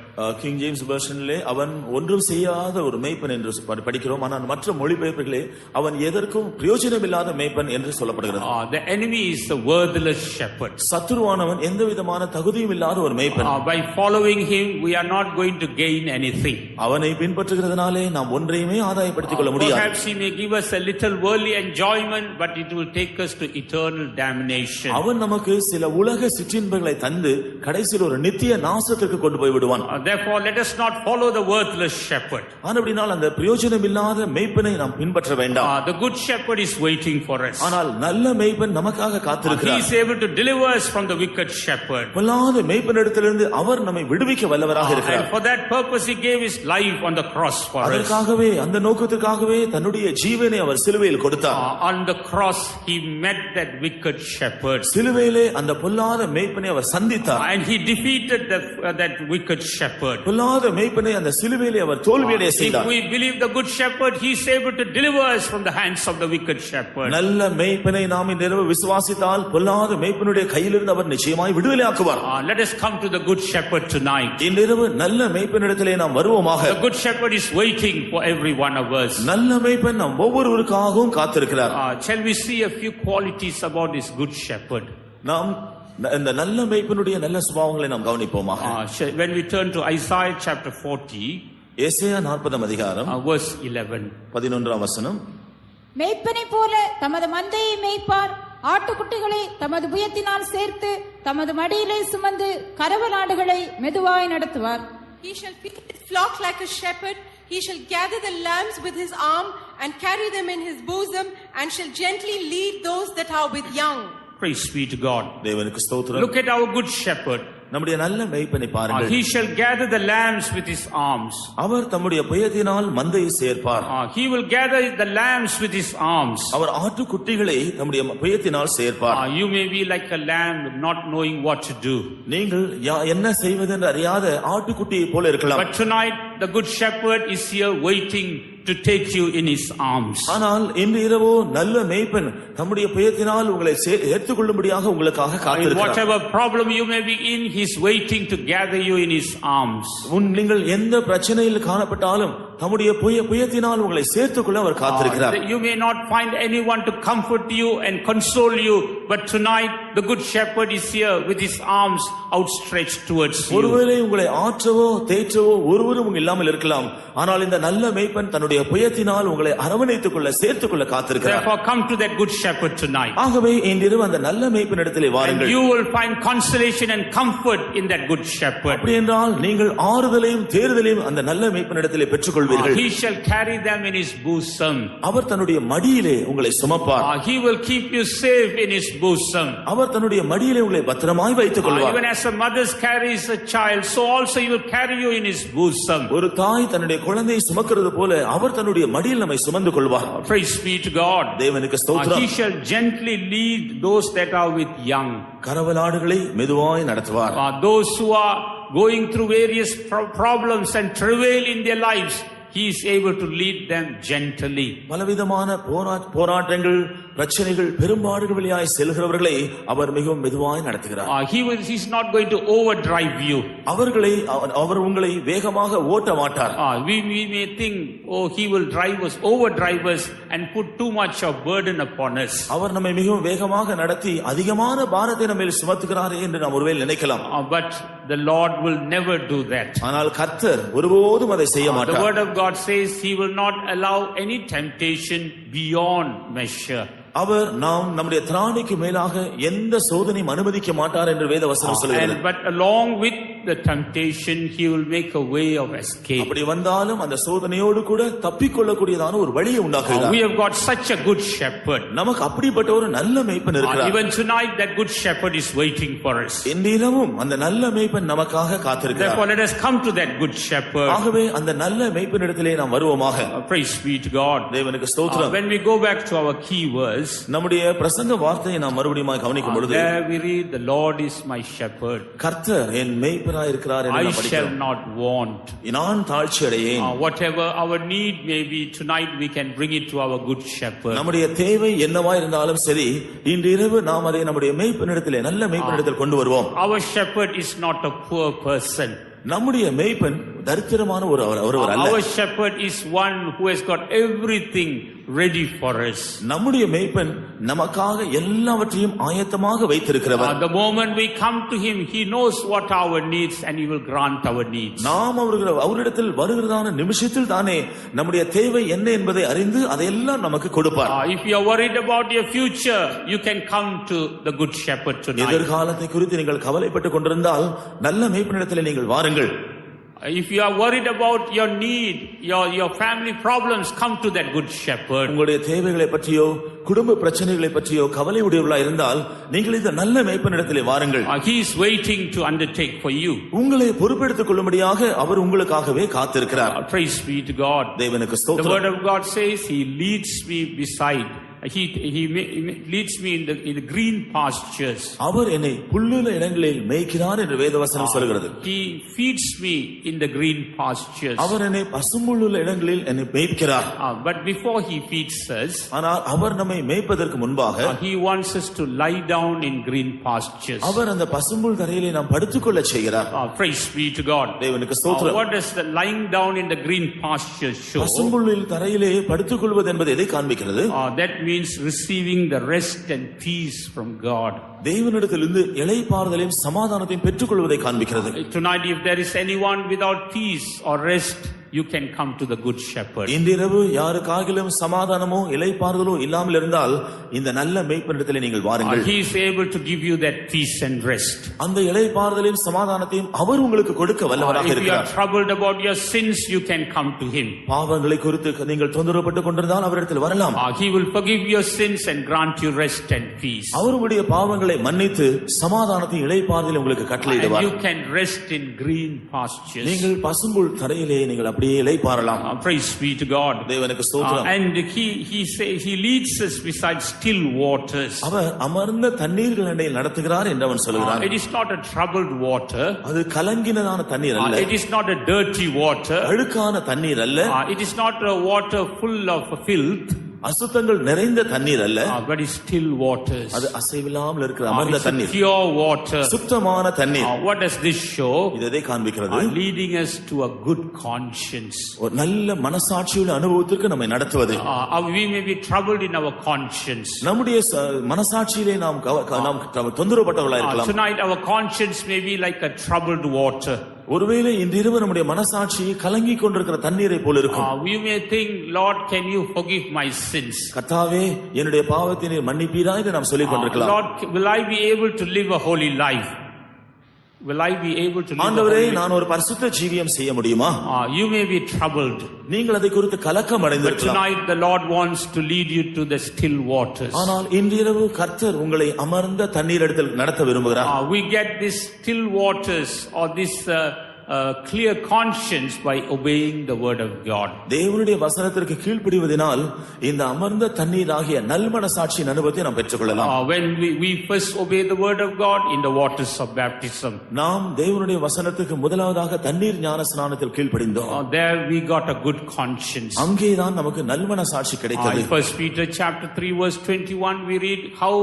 King James வெர்ஷனிலே அவன் ஒன்றும் செய்யாத ஒரு மேய்ப்பன் என்று படிக்கிறோம். ஆனால் மற்ற மொழிபெயர்ப்புகளே அவன் எதற்கும் பிரயோஜனமில்லாத மேய்ப்பன் என்று சொல்லப்படுகிறது. The enemy is the worthless shepherd. சத்துருவானவன் எந்த விதமான தகுதியும் இல்லாத ஒரு மேய்ப்பன். By following him we are not going to gain anything. அவனை பின்பற்றுகிறதுனாலே நாம் ஒன்றையுமே ஆதாயப்படுத்திக் கொள்ள முடியாது. Perhaps he may give us a little worldly enjoyment, but it will take us to eternal damnation. அவன் நமக்கு சில உலக சிற்றின்பங்களை தந்து கடைசியில் ஒரு நித்திய நாசத்திற்கு கொண்டு போய் விடுவான். Therefore let us not follow the worthless shepherd. ஆனபடியால் அந்த பிரயோஜனமில்லாத மேய்ப்பனை நாம் பின்பற்ற வேண்டாம். The good shepherd is waiting for us. ஆனால் நல்ல மேய்ப்பன் நமக்காக காத்திருக்கிறார். He is able to deliver us from the wicked shepherd. பொல்லாத மேய்ப்பனிடத்திலிருந்து அவர் நம்மை விடுவிக்க வல்லவராக இருக்கிறார். And for that purpose he gave his life on the cross for us. அதற்காகவே அந்த நோக்கத்திற்காகவே தன்னுடைய ஜீவனை அவர் சிலுவையில் கொடுத்தார். On the cross he met that wicked shepherd. சிலுவையிலே அந்த பொல்லாத மேய்ப்பனை அவர் சந்தித்தார். And he defeated that wicked shepherd. shepherd. பொல்லாத மேய்ப்பனை அந்த சிலுவையிலே அவர் தோல்வியடைய If செய்தார். we believe the good shepherd, he is able to deliver us from the hands of the wicked shepherd. நல்ல மேய்ப்பனை நாம் இந்த இரவு விசுவாசித்தால் பொல்லாத மேய்ப்பனுடைய கையிலிருந்து அவர் நிச்சயமாய் விடுதலையாக்குவார். Let us come to the good shepherd tonight. இந்த இரவு நல்ல மேய்ப்பனிடத்திலே நாம் வருவோமாக. The good shepherd is waiting for every one of us. நல்ல மேய்ப்பன் நாம் ஒவ்வொருவருக்காகவும் காத்திருக்கிறார். Shall we see a few qualities about this good shepherd? நாம் இந்த நல்ல மேய்ப்பனுடைய நல்ல சுபாவங்களை நாம் கவனிப்போமாக. When we turn to Isaiah chapter 40, ஏசாயா 40 அதிகாரம் verse 11. 11 வசனம். மேய்ப்பனை போல தமது மந்தையை மேய்ப்பார், ஆட்டுக்குட்டிகளை தமது புயத்தினால் சேர்த்து தமது மடியிலே சுமந்து கரவலாடுகளை மெதுவாய் நடத்துவார். He shall feed his flock like a shepherd. He shall gather the lambs with his arm and carry them in his bosom, and shall gently lead those that are with young. Praise be to God. தேவனுக்கு ஸ்தோத்திரம். Look at our good shepherd. நம்முடைய நல்ல மேய்ப்பனை பாருங்கள். He shall gather the lambs with his arms. அவர் தம்முடைய புயத்தினால் மந்தையை சேர்ப்பார். He will gather the lambs with his arms. அவர் ஆட்டுக்குட்டிகளை தம்முடைய புயத்தினால் சேர்ப்பார். You may be like a lamb not knowing what to do. நீங்கள் என்ன செய்வதென்று அறியாத ஆட்டுக்குட்டியை போல இருக்கலாம். But tonight the good shepherd is here waiting to take you in his arms. ஆனால் இன்று இரவோ நல்ல மேய்ப்பன் தம்முடைய புயத்தினால் உங்களை சேர்த்துக் கொள்ளும்படியாக உங்களுக்காக காத்திருக்கிறார். Whatever problem you may be in, he is waiting to gather you in his arms. நீங்கள் எந்த பிரச்சனையில் காணப்பட்டாலும் தம்முடைய புயத்தினால் உங்களை சேர்த்துக்கொள்ள அவர் காத்திருக்கிறார். You may not find anyone to comfort you and console you, but tonight the good shepherd is here with his arms outstretched towards you. ஒருவேளை உங்களை ஆற்றவோ தேற்றவோ ஒருவரும் இல்லாமல் இருக்கலாம், ஆனால் இந்த நல்ல மேய்ப்பன் தன்னுடைய புயத்தினால் உங்களை அரவணைத்துக் கொள்ள சேர்த்துக் கொள்ள காத்திருக்கிறார். Therefore come to that good shepherd tonight. ஆகவே இன்றிரவு அந்த நல்ல மேய்ப்பனிடத்திலே வாருங்கள். And you will find consolation and comfort in that good shepherd. அப்படி என்றால் நீங்கள் ஆறுதலையும் தேறுதலையும் அந்த நல்ல மேய்ப்பனிடத்திலே பெற்றுக்கொள்வீர்கள். He shall carry them in his bosom. அவர் தன்னுடைய மடியிலே உங்களை சுமப்பார். He will keep you safe in his bosom. அவர் தன்னுடைய மடியிலே உங்களை பத்திரமாய் வைத்துக் கொள்வார். Even as a mother carries a child, so also he will carry you in his bosom. ஒரு தாய் தன்னுடைய குழந்தையை சுமக்கிறது போல அவர் தன்னுடைய மடியில் நம்மை சுமந்து கொள்வார். Praise be to God. தேவனுக்கு ஸ்தோத்திரம். He shall gently lead those that are with young. கரவலாடுகளை மெதுவாய் நடத்துவார். Those who are going through various problems and travail in their lives, he is able to lead them gently. பலவிதமான போராட்டங்கள் பிரச்சனைகள் பெரும்பாடுகள் வழியாய் செல்கிறவர்களை அவர் மிகவும் மெதுவாய் நடத்துகிறார். He is not going to overdrive you. அவர் உங்களை வேகமாக ஓட்ட மாட்டார். We may think, he will overdrive us and put too much of burden upon us. அவர் நம்மை மிகவும் வேகமாக நடத்தி அதிகமான பாரத்தை நம்ம மேல் சுமத்துகிறாரே என்று நாம் ஒருவேளை நினைக்கலாம். But the Lord will never do that. ஆனால் கர்த்தர் ஒருபோதும் அதை செய்ய மாட்டார். The word of God says he will not allow any temptation beyond measure. அவர் நம்முடைய திராணிக்கு மேலாக எந்த சோதனையும் அனுமதிக்க மாட்டார் என்று வேதவசனம் சொல்கிறது. But along with the temptation he will make a way of escape. அப்படி வந்தாலும் அந்த சோதனையோடு கூட தப்பிக்கொள்ளக்கூடியதான ஒரு வழியை உண்டாக்குகிறார். We have got such a good shepherd. நமக்கு அப்படிப்பட்ட ஒரு நல்ல மேய்ப்பன் இருக்கிறார். Even tonight that good shepherd is waiting for us. இன்றிரவும் அந்த நல்ல மேய்ப்பன் நமக்காக காத்திருக்கிறார். Therefore let us come to that good shepherd. ஆகவே அந்த நல்ல மேய்ப்பனிடத்திலே நாம் வருவோமாக. Praise be to God. தேவனுக்கு ஸ்தோத்திரம். When we go back to our key words, நம்முடைய பிரசங்க வார்த்தையை நாம் மறுபடியும் கவனிக்கும் பொழுது there we read, the Lord is my shepherd. கர்த்தர் என் மேய்ப்பராய் இருக்கிறார் என்று நாம் I shall படிக்கிறோம். not want. நான் தாழ்ச்சி அடையேன். Whatever our need may be, tonight we can bring it to our good shepherd. நம்முடைய தேவை என்னவா இருந்தாலும் சரி, இன்று இரவு நாம் அதை நம்முடைய மேய்ப்பனிடத்திலே நல்ல மேய்ப்பனிடத்தில் கொண்டு வருவோம். Our shepherd is not a poor person. நம்முடைய மேய்ப்பன் தரித்திரமான ஒருவர் அல்ல. Our shepherd is one who has got everything ready for us. நம்முடைய மேய்ப்பன் நமக்காக எல்லாவற்றையும் ஆயத்தமாக வைத்திருக்கிறவர். The moment we come to him, he knows what our needs and he will grant our needs. நாம் அவரிடத்தில் வருகிறதான நிமிஷத்தில் தானே நம்முடைய தேவை என்ன என்பதை அறிந்து அதையெல்லாம் நமக்கு கொடுப்பார். If you are worried about your future, you can come to the good shepherd tonight. எதிர்காலத்தை குறித்து நீங்கள் கவலைப்பட்டுக் கொண்டிருந்தால் நல்ல மேய்ப்பனிடத்தில் நீங்கள் வாருங்கள். If you are worried about your need, your family problems, come to that good shepherd. உங்களுடைய தேவைகளை பற்றியோ குடும்ப பிரச்சனைகளை பற்றியோ கவலை உடையவர்களாக இருந்தால் நீங்கள் இந்த நல்ல மேய்ப்பனிடத்திலே வாருங்கள். He is waiting to undertake for you. உங்களை பொறுப்பெடுத்துக் கொள்ளும்படியாக அவர் உங்களுக்காகவே காத்திருக்கிறார். Praise be to God. தேவனுக்கு The ஸ்தோத்திரம். word of God says he leads me beside he leads me in the green pastures. அவர் என்னை புல்லுள்ள இடங்களில் மேய்க்கிறார் என்று வேதவசனம் சொல்கிறது. He feeds me in the green pastures. அவர் என்னை பசும்புல்லுள்ள இடங்களில் என்னை மேய்க்கிறார். But before he feeds us, ஆனால் அவர் நம்மை மேய்ப்பதற்கு முன்பாக he wants us to lie down in green pastures. அவர் அந்த பசும்புல் தரையிலே நாம் படுத்துக்கொள்ள செய்கிறார். Praise be to God. தேவனுக்கு ஸ்தோத்திரம். What does the lying down in the green pastures show? பசும்புல்லில் தரையிலே படுத்துக்கொள்வது என்பது எதை காண்பிக்கிறது? That means receiving the rest and peace from God. தேவனிடத்திலிருந்து இளைப்பாறுதலையும் சமாதானத்தையும் பெற்றுக்கொள்வதை காண்பிக்கிறது. Tonight, if there is anyone without peace or rest, you can come to the good shepherd. இன்றிரவு யாருக்காகிலும் சமாதானமோ இளைப்பாறுதலோ இல்லாமல் இருந்தால் இந்த நல்ல மேய்ப்பனிடத்திலே நீங்கள் வாருங்கள். He is able to give you that peace and rest. அந்த இளைப்பாறுதலையும் சமாதானத்தையும் அவர் உங்களுக்கு கொடுக்க வல்லவராக If you இருக்கிறார். are troubled about your sins, you can come to him. பாவங்களை குறித்து நீங்கள் தொந்தரவுப்பட்டுக் கொண்டிருந்தால் அவரிடத்தில் வரலாம். He will forgive your sins and grant you rest and peace. அவருடைய பாவங்களை மன்னித்து சமாதானத்தையும் இளைப்பாறுதலையும் உங்களுக்கு கட்டளையிடுவார். You can rest in green pastures. நீங்கள் பசும்புல் தரையிலே நீங்கள் அப்படியே இளைப்பாறலாம். Praise be to God. தேவனுக்கு ஸ்தோத்திரம். And he leads us beside still waters. அவர் அமர்ந்த தண்ணீர்கள் அண்டையில் நடத்துகிறார் என்று அவன் சொல்கிறான். It is not a troubled water. அது கலங்கினதான தண்ணீர் அல்ல. It is not a dirty water. அழுக்கான தண்ணீர் அல்ல. It is not a water full of filth. அசுத்தங்கள் நிறைந்த தண்ணீர் அல்ல. But it's still waters. அது அசைவில்லாமல் இருக்கிற அமர்ந்த தண்ணீர். Pure water. சுத்தமான தண்ணீர். What does this show? இது எதை காண்பிக்கிறது? Leading us to a good conscience. ஒரு நல்ல மனசாட்சியுள்ள அனுபவத்திற்கு நம்மை நடத்துவது. We may be troubled in our conscience. நம்முடைய மனசாட்சியிலே நாம் தொந்தரவுப்பட்டவர்களாக இருக்கலாம். Tonight our conscience may be like a troubled water. ஒருவேளை இன்றிரவு நம்முடைய மனசாட்சி கலங்கி கொண்டிருக்கிற தண்ணீரை போல இருக்கும். We may think, Lord, can you forgive my sins? கர்த்தாவே என்னுடைய பாவத்தை நீர் மன்னிப்பீரா என்று நாம் சொல்லிக் கொண்டிருக்கலாம். Lord, will I be able to live a holy life? Will I be able to live ஆண்டவரே நான் ஒரு பரிசுத்த ஜீவியம் செய்ய முடியுமா? You may be troubled. நீங்கள் அதை குறித்து கலக்கம் அடைந்திருக்கலாம். Tonight the Lord wants to lead you to the still waters. ஆனால் இன்றிரவு கர்த்தர் உங்களை அமர்ந்த தண்ணீரிடத்தில் நடத்த விரும்புகிறார். We get this still waters or this clear conscience by obeying the word of God. தேவனுடைய வசனத்திற்கு கீழ்ப்படிவதினால் இந்த அமர்ந்த தண்ணீராகிய நல்மனசாட்சியின் அனுபவத்தை நாம் பெற்றுக்கொள்ளலாம். When we first obey the word of God in the waters of baptism, நாம் தேவனுடைய வசனத்துக்கு முதலாவதாக தண்ணீர் ஞான ஸ்நானத்தில் கீழ்ப்படிந்தோம். there we got a good conscience. அங்கேதான் நமக்கு நல்மனசாட்சி கிடைத்தது. 1 Peter chapter 3 verse 21 we read how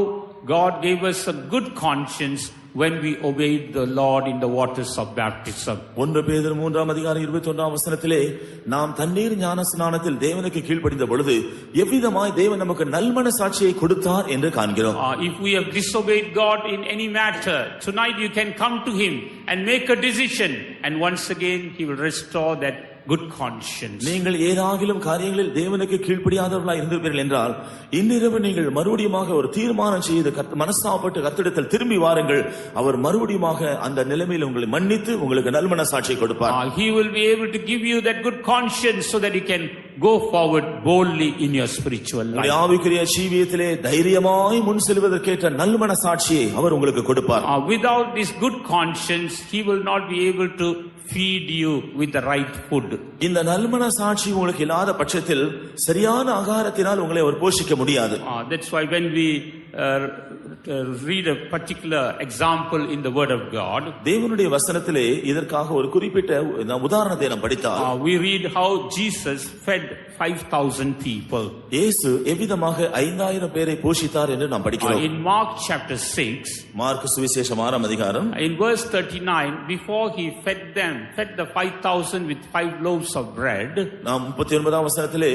God gave us a good conscience when we obeyed the Lord in the waters of baptism. 1 பேதுரு 3ஆம் அதிகாரம் 21ஆம் வசனத்திலே நாம் தண்ணீர் ஞான ஸ்நானத்தில் தேவனுக்கு கீழ்ப்படிந்த பொழுது எவ்விதமாய் தேவன் நமக்கு நல்மனசாட்சியை கொடுத்தார் என்று காண்கிறோம். If we have disobeyed God in any matter, tonight you can come to him and make a decision, and once again he will restore that good conscience. நீங்கள் ஏதாகிலும் காரியங்களில் தேவனுக்கு கீழ்ப்படியாதவர்களாய் இருந்திருப்பீர்கள் என்றால் இன்றிரவு நீங்கள் மறுபடியுமாக ஒரு தீர்மானம் செய்து மனஸ்தாபப்பட்டு கர்த்தரிடத்தில் திரும்பி வாருங்கள். அவர் மறுபடியுமாக அந்த நிலைமையில் உங்களை மன்னித்து உங்களுக்கு நல்மனசாட்சியை கொடுப்பார். He will be able to give you that good conscience so that you can go forward boldly in your spiritual life. ஆவிக்குரிய ஜீவியத்திலே தைரியமாய் முன் செல்வதற்கேற்ற நல்மனசாட்சியை அவர் உங்களுக்கு கொடுப்பார். Without this good conscience, he will not be able to feed you with the right food. இந்த நல்மனசாட்சி உங்களுக்கு இல்லாத பட்சத்தில் சரியான ஆகாரத்தினால் உங்களை அவர் போஷிக்க முடியாது. That's why when we read a particular example in the word of God, தேவனுடைய வசனத்திலே இதற்காக ஒரு குறிப்பிட்ட உதாரணத்தை நாம் படித்தால் we read how Jesus fed 5,000 people. இயேசு எவ்விதமாக 5,000 பேரை போஷித்தார் என்று நாம் படிக்கிறோம். In Mark chapter 6, மார்க் சுவிசேஷம் 6ஆம் அதிகாரம் in verse 39, before he fed the 5,000 with 5 loaves of bread, நாம் 39ஆம் வசனத்திலே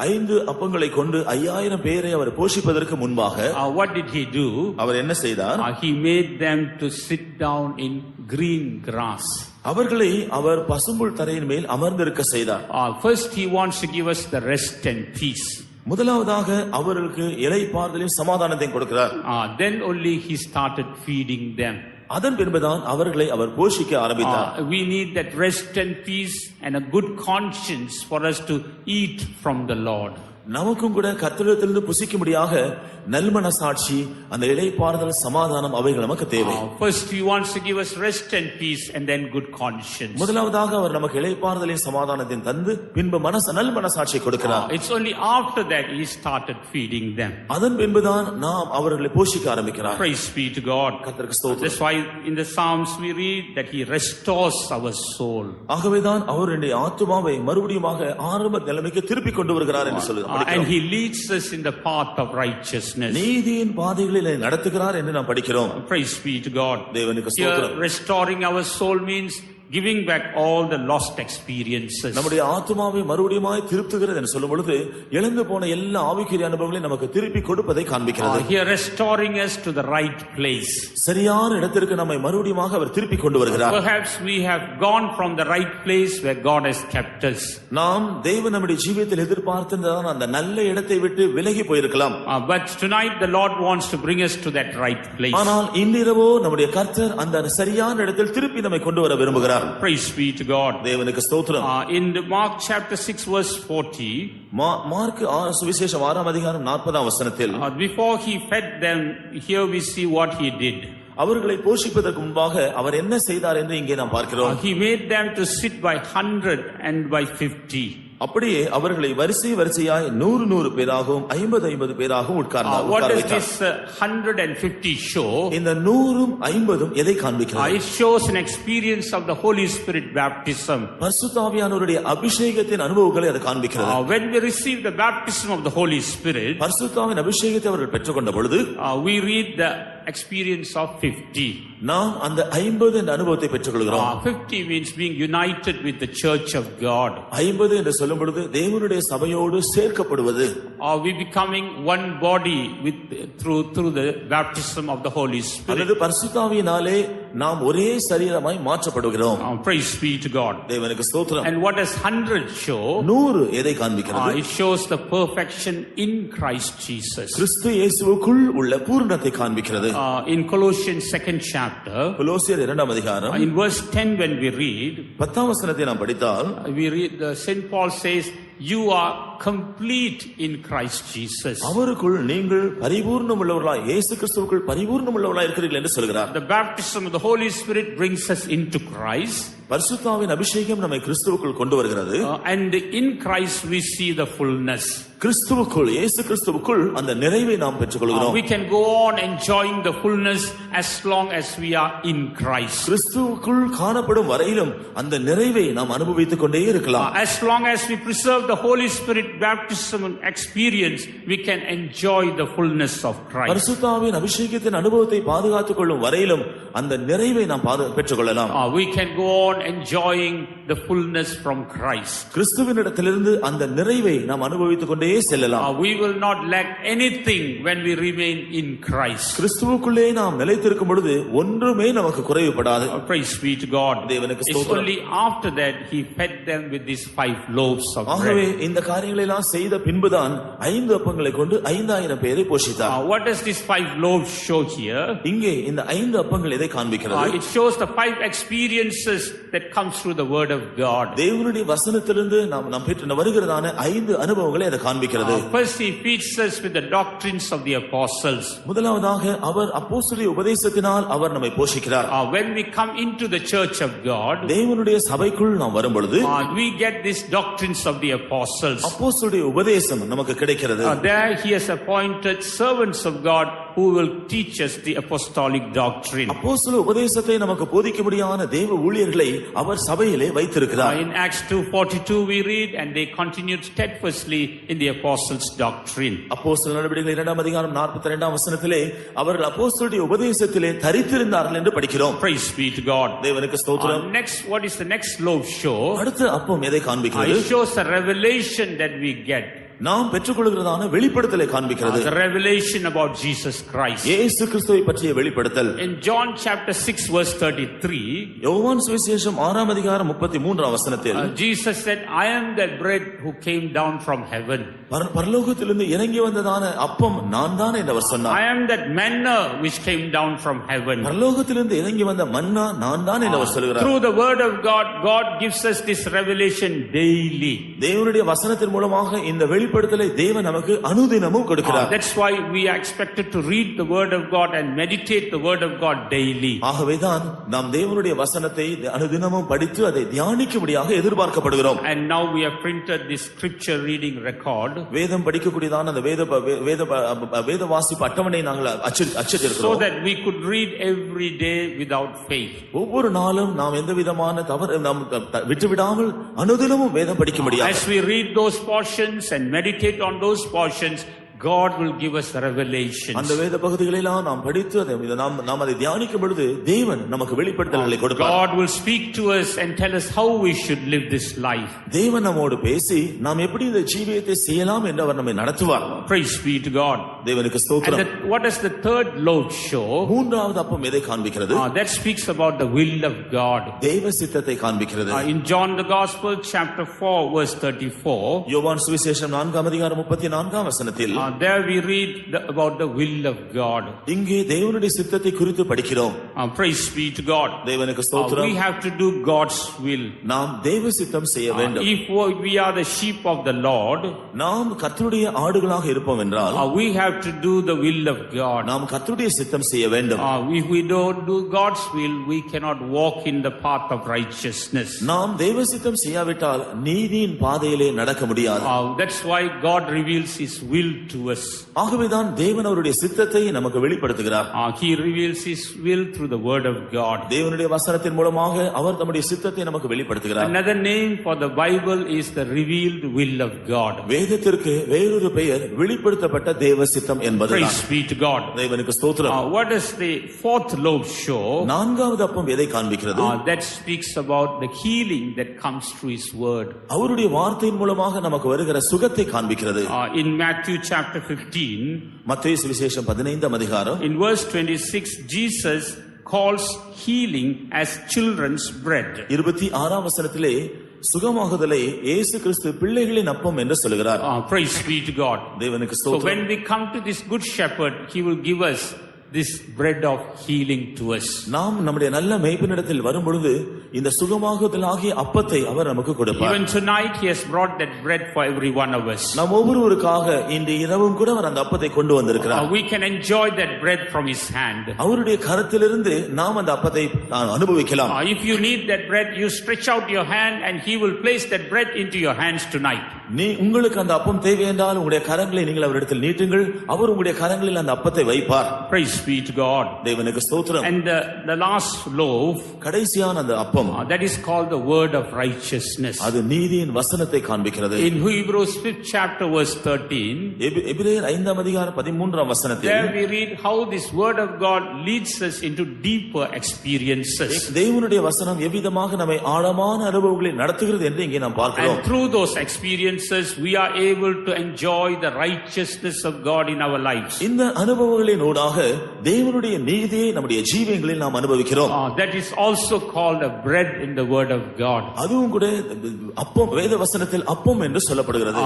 5 அப்பங்களை கொண்டு 5,000 பேரை அவர் போஷிப்பதற்கு முன்பாக what did he do? அவர் என்ன செய்தார்? He made them to sit down in green grass. அவர்களை அவர் பசும்புல் தரையின் மேல் அமர்ந்திருக்க செய்தார். First he wants to give us the rest and peace. முதலாவதாக அவர்களுக்கு இளைப்பாறுதலையும் சமாதானத்தையும் கொடுக்கிறார். Then only he started feeding them. அதன் பின்புதான் அவர்களை அவர் போஷிக்க ஆரம்பித்தார். We need that rest and peace and a good conscience for us to eat from the Lord. நமக்கும் கூட கர்த்தரிடத்திலிருந்து புசிக்கும்படியாக நல்மனசாட்சி, அந்த இளைப்பாறுதல், சமாதானம் அவைகள் நமக்கு தேவை. First he wants to give us rest and peace and then good conscience. முதலாவதாக அவர் நமக்கு இளைப்பாறுதலையும் சமாதானத்தையும் தந்து பின்பு நல்மனசாட்சியை கொடுக்கிறார். It's only after that he started feeding them. அதன் பின்புதான் நாம் அவர்களை போஷிக்க ஆரம்பிக்கிறார். Praise be to God. கர்த்தருக்கு ஸ்தோத்திரம். That's why in the Psalms we read that he restores our soul. ஆகவேதான் அவர் என்னுடைய ஆத்துமாவை மறுபடியுமாக ஆரம்ப நிலைமைக்கு திருப்பி கொண்டு வருகிறார் என்று சொல்லுகிறார். And he leads us in the path of righteousness. நீதியின் பாதைகளில் நடத்துகிறார் என்று நாம் படிக்கிறோம். Praise be to God. தேவனுக்கு ஸ்தோத்திரம். Here restoring our soul means giving back all the lost experiences. நம்முடைய ஆத்துமாவை மறுபடியுமாய் திருப்புகிறது என்று சொல்லும் பொழுது இழந்து போன எல்லா ஆவிக்குரிய அனுபவங்களையும் நமக்கு திருப்பி கொடுப்பதை காண்பிக்கிறது. Here restoring us to the right place. சரியான இடத்திற்கு நம்மை மறுபடியுமாக அவர் திருப்பி கொண்டு வருகிறார். Perhaps we have gone from the right place where God has kept us. நாம் தேவன் நம்முடைய ஜீவியத்தில் எதிர்பார்த்திருந்த அந்த நல்ல இடத்தை விட்டு விலகி போயிருக்கலாம். But tonight the Lord wants to bring us to that right place. ஆனால் இன்றிரவோ நம்முடைய கர்த்தர் அந்த சரியான இடத்தில் திருப்பி நம்மை கொண்டு வர விரும்புகிறார். Praise be to God. தேவனுக்கு ஸ்தோத்திரம். In Mark chapter 6 verse 40, mark சுவிசேஷம் 6ஆம் அதிகாரம் 40ஆம் வசனத்தில், before he fed them, here we see what he did. அவர்களை போஷிப்பதற்கு முன்பாக அவர் என்ன செய்தார் என்று இங்கே நாம் பார்க்கிறோம். He made them to sit by 100 and by 50. அப்படியே அவர்களை வரிசையாய் 100 பேராகவும் 50 பேராகவும் உட்கார What does வைத்தார். this 150 show? இந்த 100ம் 50ம் எதை காண்பிக்கிறது? It shows an experience of the Holy Spirit baptism. பரிசுத்த ஆவியானவருடைய அபிஷேகத்தின் அனுபவங்களை அது காண்பிக்கிறது. When we receive the baptism of the Holy Spirit, பரிசுத்த ஆவியின் அபிஷேகத்தை அவர்கள் பெற்றுக்கொண்ட பொழுது we read the experience of 50. நாம் அந்த 50 என்ற அனுபவத்தை பெற்றுக்கொள்கிறோம். 50 means being united with the church of God. 50 என்று சொல்லும் பொழுது தேவனுடைய சபையோடு சேர்க்கப்படுவது. We becoming one body with through the baptism of the Holy Spirit. அல்லது பரிசுத்த ஆவியினாலே நாம் ஒரே சரீரமாய் மாற்றப்படுகிறோம். Praise be to God. தேவனுக்கு ஸ்தோத்திரம். And what does 100 show? 100 எதை காண்பிக்கிறது? It shows the perfection in Christ Jesus. கிறிஸ்து இயேசுவுக்குள் உள்ள பூரணத்தை காண்பிக்கிறது. In Colossians 2nd chapter, கொலோசியர் 2ஆம் அதிகாரம் in verse 10 when we read, 10ஆம் வசனத்தை நாம் படித்தால், we read Saint Paul says, you are complete in Christ Jesus. அவருக்குள் நீங்கள் பரிபூர்ணம் உள்ளவர்களாய், இயேசு கிறிஸ்துவுக்குள் பரிபூர்ணம் உள்ளவர்களாய் இருக்கிறீர்கள் என்று சொல்கிறார். The baptism of the Holy Spirit brings us into Christ. பரிசுத்த ஆவியின் அபிஷேகம் நம்மை கிறிஸ்துவுக்குள் கொண்டு வருகிறது. And in Christ we see the fullness. கிறிஸ்துவுக்குள், இயேசு கிறிஸ்துவுக்குள் அந்த நிறைவை நாம் பெற்றுக்கொள்கிறோம். We can go on enjoying the fullness as long as we are in Christ. கிறிஸ்துவுக்குள் காணப்படும் வரையிலும் அந்த நிறைவை நாம் அனுபவித்துக் கொண்டே இருக்கலாம். As long as we preserve the Holy Spirit baptism experience, we can enjoy the fullness of Christ. பரிசுத்த ஆவியின் அபிஷேகத்தின் அனுபவத்தை பாதுகாத்துக் கொள்ளும் வரையிலும் அந்த நிறைவை நாம் பெற்றுக்கொள்ளலாம். We can go on enjoying the fullness from Christ. கிறிஸ்துவினிடத்திலிருந்து அந்த நிறைவை நாம் அனுபவித்துக் கொண்டே செல்லலாம். We will not lack anything when we remain in Christ. கிறிஸ்துவுக்குள்ளே நாம் நிலைத்திருக்கும் பொழுது ஒன்றுமே நமக்கு குறைவுபடாது. Praise be to God. தேவனுக்கு It's ஸ்தோத்திரம். only after that he fed them with these 5 loaves of ஆகவே bread. இந்த காரியங்களை எல்லாம் செய்த பின்புதான் 5 அப்பங்களை கொண்டு 5000 பேரை போஷித்தார். What does these 5 loaves show here? இங்கே இந்த 5 அப்பங்கள் எதை காண்பிக்கிறது? It shows the 5 experiences that comes through the word of God. தேவனுடைய வசனத்திலிருந்து நாம் பெற்று வருகிறதான 5 அனுபவங்களை அதை காண்பிக்கிறது. First he feeds us with the doctrines of the apostles. முதலாவதாக அவர் அப்போஸ்தலருடைய உபதேசத்தினால் அவர் நம்மை போஷிக்கிறார். When we come into the church of God, தேவனுடைய சபைக்குள் நாம் வரும் பொழுது we get these doctrines of the apostles. அப்போஸ்தலருடைய உபதேசம் நமக்கு கிடைக்கிறது. There he has appointed servants of God who will teach us the apostolic doctrine. அப்போஸ்தல உபதேசத்தை நமக்கு போதிக்கும்படியான தேவ ஊழியர்களை அவர் சபையிலே வைத்திருக்கிறார். In Acts 2:42 we read, and they continued steadfastly in the apostles' doctrine. அப்போஸ்தல நடவடிக்கைகள் 2ஆம் அதிகாரம் 42ஆம் வசனத்திலே அவர்கள் அப்போஸ்தலருடைய உபதேசத்திலே தரித்திருந்தார்கள் என்று படிக்கிறோம். Praise be to God. தேவனுக்கு ஸ்தோத்திரம். Next, what is the next loaf show? அடுத்த அப்பம் எதை காண்பிக்கிறது? It shows the revelation that we get. நாம் பெற்றுக்கொள்கிறதான வெளிப்படுத்தலை காண்பிக்கிறது. The revelation about Jesus Christ. இயேசு கிறிஸ்துவை பற்றிய வெளிப்படுத்தல். In John chapter 6 verse 33, யோவான் சுவிசேஷம் 6ஆம் அதிகாரம் 33ஆம் வசனத்தில் Jesus said, I am the bread who came down from heaven. பரலோகத்திலிருந்து இறங்கி வந்ததான அப்பம் நான் தான் என்று அவர் சொன்னார். I am that manna which came down from heaven. பரலோகத்திலிருந்து இறங்கி வந்த மன்னா நான் தான் என்று அவர் சொல்கிறார். Through the word of God, God gives us this revelation daily. தேவனுடைய வசனத்தின் மூலமாக இந்த வெளிப்படுத்தலை தேவன் நமக்கு அனுதினமும் கொடுக்கிறார். That's why we are expected to read the word of God and meditate the word of God daily. ஆகவேதான் நாம் தேவனுடைய வசனத்தை அனுதினமும் படித்து அதை தியானிக்கும்படியாக எதிர்பார்க்கப்படுகிறோம். And now we have printed this scripture reading record வேதம் படிக்கக்கூடியதான அந்த வேத வாசிப்பு அட்டவணை நாங்கள் so அச்சிட்டிருக்கிறோம். that we could read every day without faith. ஒவ்வொரு நாளும் நாம் எந்த விதமான தவறு நாம் விட்டுவிடாமல் அனுதினமும் வேதம் படிக்க முடியாது. As we read those portions and meditate on those portions, God will give us revelations. அந்த வேத பகுதிகளெல்லாம் நாம் படித்து அதை நாம் அதை தியானிக்கும் பொழுது தேவன் நமக்கு வெளிப்படுத்தல்களை கொடுப்பார். God will speak to us and tell us how we should live this life. தேவன் நம்மோடு பேசி நாம் எப்படி இந்த ஜீவியத்தை செய்யலாம் என்று அவர் நம்மை நடத்துவார். Praise be to God. தேவனுக்கு ஸ்தோத்திரம். And what does the third loaf show? மூன்றாவது அப்பம் எதை காண்பிக்கிறது? That speaks about the will of God. தேவ சித்தத்தை காண்பிக்கிறது. In John the Gospel chapter 4 verse 34, யோவான் சுவிசேஷம் 4ஆம் அதிகாரம் 34ஆம் வசனத்தில் there we read about the will of God. இங்கே தேவனுடைய சித்தத்தை குறித்து படிக்கிறோம். Praise be to God. தேவனுக்கு ஸ்தோத்திரம். We have to do God's will. நாம் தேவ சித்தம் செய்ய வேண்டும். If we are the sheep of the Lord, நாம் கர்த்தருடைய ஆடுகளாக இருப்போம் என்றால் we have to do the will of God. நாம் கர்த்தருடைய சித்தம் செய்ய வேண்டும். If we don't do God's will, we cannot walk in the path of righteousness. நாம் தேவ சித்தம் செய்யாவிட்டால் நீதியின் பாதையிலே நடக்க முடியாது. That's why God reveals his will to us. ஆகவேதான் தேவன் அவருடைய சித்தத்தை நமக்கு வெளிப்படுத்துகிறார். He reveals his will through the word of God. தேவனுடைய வசனத்தின் மூலமாக அவர் தம்முடைய சித்தத்தை நமக்கு வெளிப்படுத்துகிறார். Another name for the Bible is the revealed will of God. வேதத்திற்கு வேறொரு பெயர் வெளிப்படுத்தப்பட்ட தேவ சித்தம் என்பதுதான். Praise be to God. தேவனுக்கு ஸ்தோத்திரம். What does the fourth loaf show? நான்காவது அப்பம் எதை காண்பிக்கிறது? That speaks about the healing that comes through his word. அவருடைய வார்த்தையின் மூலமாக நமக்கு வருகிற சுகத்தை காண்பிக்கிறது. In Matthew chapter 15, மத்தேயு சுவிசேஷம் 15ஆம் அதிகாரம் in verse 26, Jesus calls healing as children's bread. 26ஆம் வசனத்திலே சுகமாகுதலை இயேசு கிறிஸ்து பிள்ளைகளின் அப்பம் என்று சொல்கிறார். Praise be to God. தேவனுக்கு So ஸ்தோத்திரம். when we come to this good shepherd, he will give us this bread of healing to us. நாம் நம்முடைய நல்ல மேய்ப்பனிடத்தில் வரும் பொழுது இந்த சுகமாகுதலாகிய அப்பத்தை அவர் நமக்கு கொடுப்பார். Even tonight he has brought that bread for every one of us. நாம் ஒவ்வொருவருக்காக இன்று இரவும் கூட அவர் அந்த அப்பத்தை கொண்டு வந்திருக்கிறார். We can enjoy that bread from his hand. அவருடைய கரத்திலிருந்து நாம் அந்த அப்பத்தை அனுபவிக்கலாம். If you need that bread, you stretch out your hand and he will place that bread into your hands tonight. நீ உங்களுக்கு அந்த அப்பம் தேவை என்றால் உங்களுடைய கரங்களை நீங்கள் அவரிடத்தில் நீட்டுங்கள், அவர் உங்களுடைய கரங்களில் அந்த அப்பத்தை வைப்பார். Praise be to God. தேவனுக்கு ஸ்தோத்திரம். And the last loaf, கடைசியான அந்த அப்பம், that is called the word of righteousness. அது நீதியின் வசனத்தை காண்பிக்கிறது. In Hebrews 5th chapter verse 13, எபிரேயர் 5ஆம் அதிகாரம் 13ஆம் வசனத்தில் there we read how this word of God leads us into deeper experiences. தேவனுடைய வசனம் எவ்விதமாக நம்மை ஆழமான அனுபவங்களை நடத்துகிறது என்று இங்கே நாம் பார்க்கிறோம். And through those experiences we are able to enjoy the righteousness of God in our lives. இந்த அனுபவங்களின் ஊடாக தேவனுடைய நீதியை நம்முடைய ஜீவியங்களில் நாம் அனுபவிக்கிறோம். That is also called a bread in the word of God. அதுவும் கூட அப்பம் வேத வசனத்தில் அப்பம் என்று சொல்லப்படுகிறது.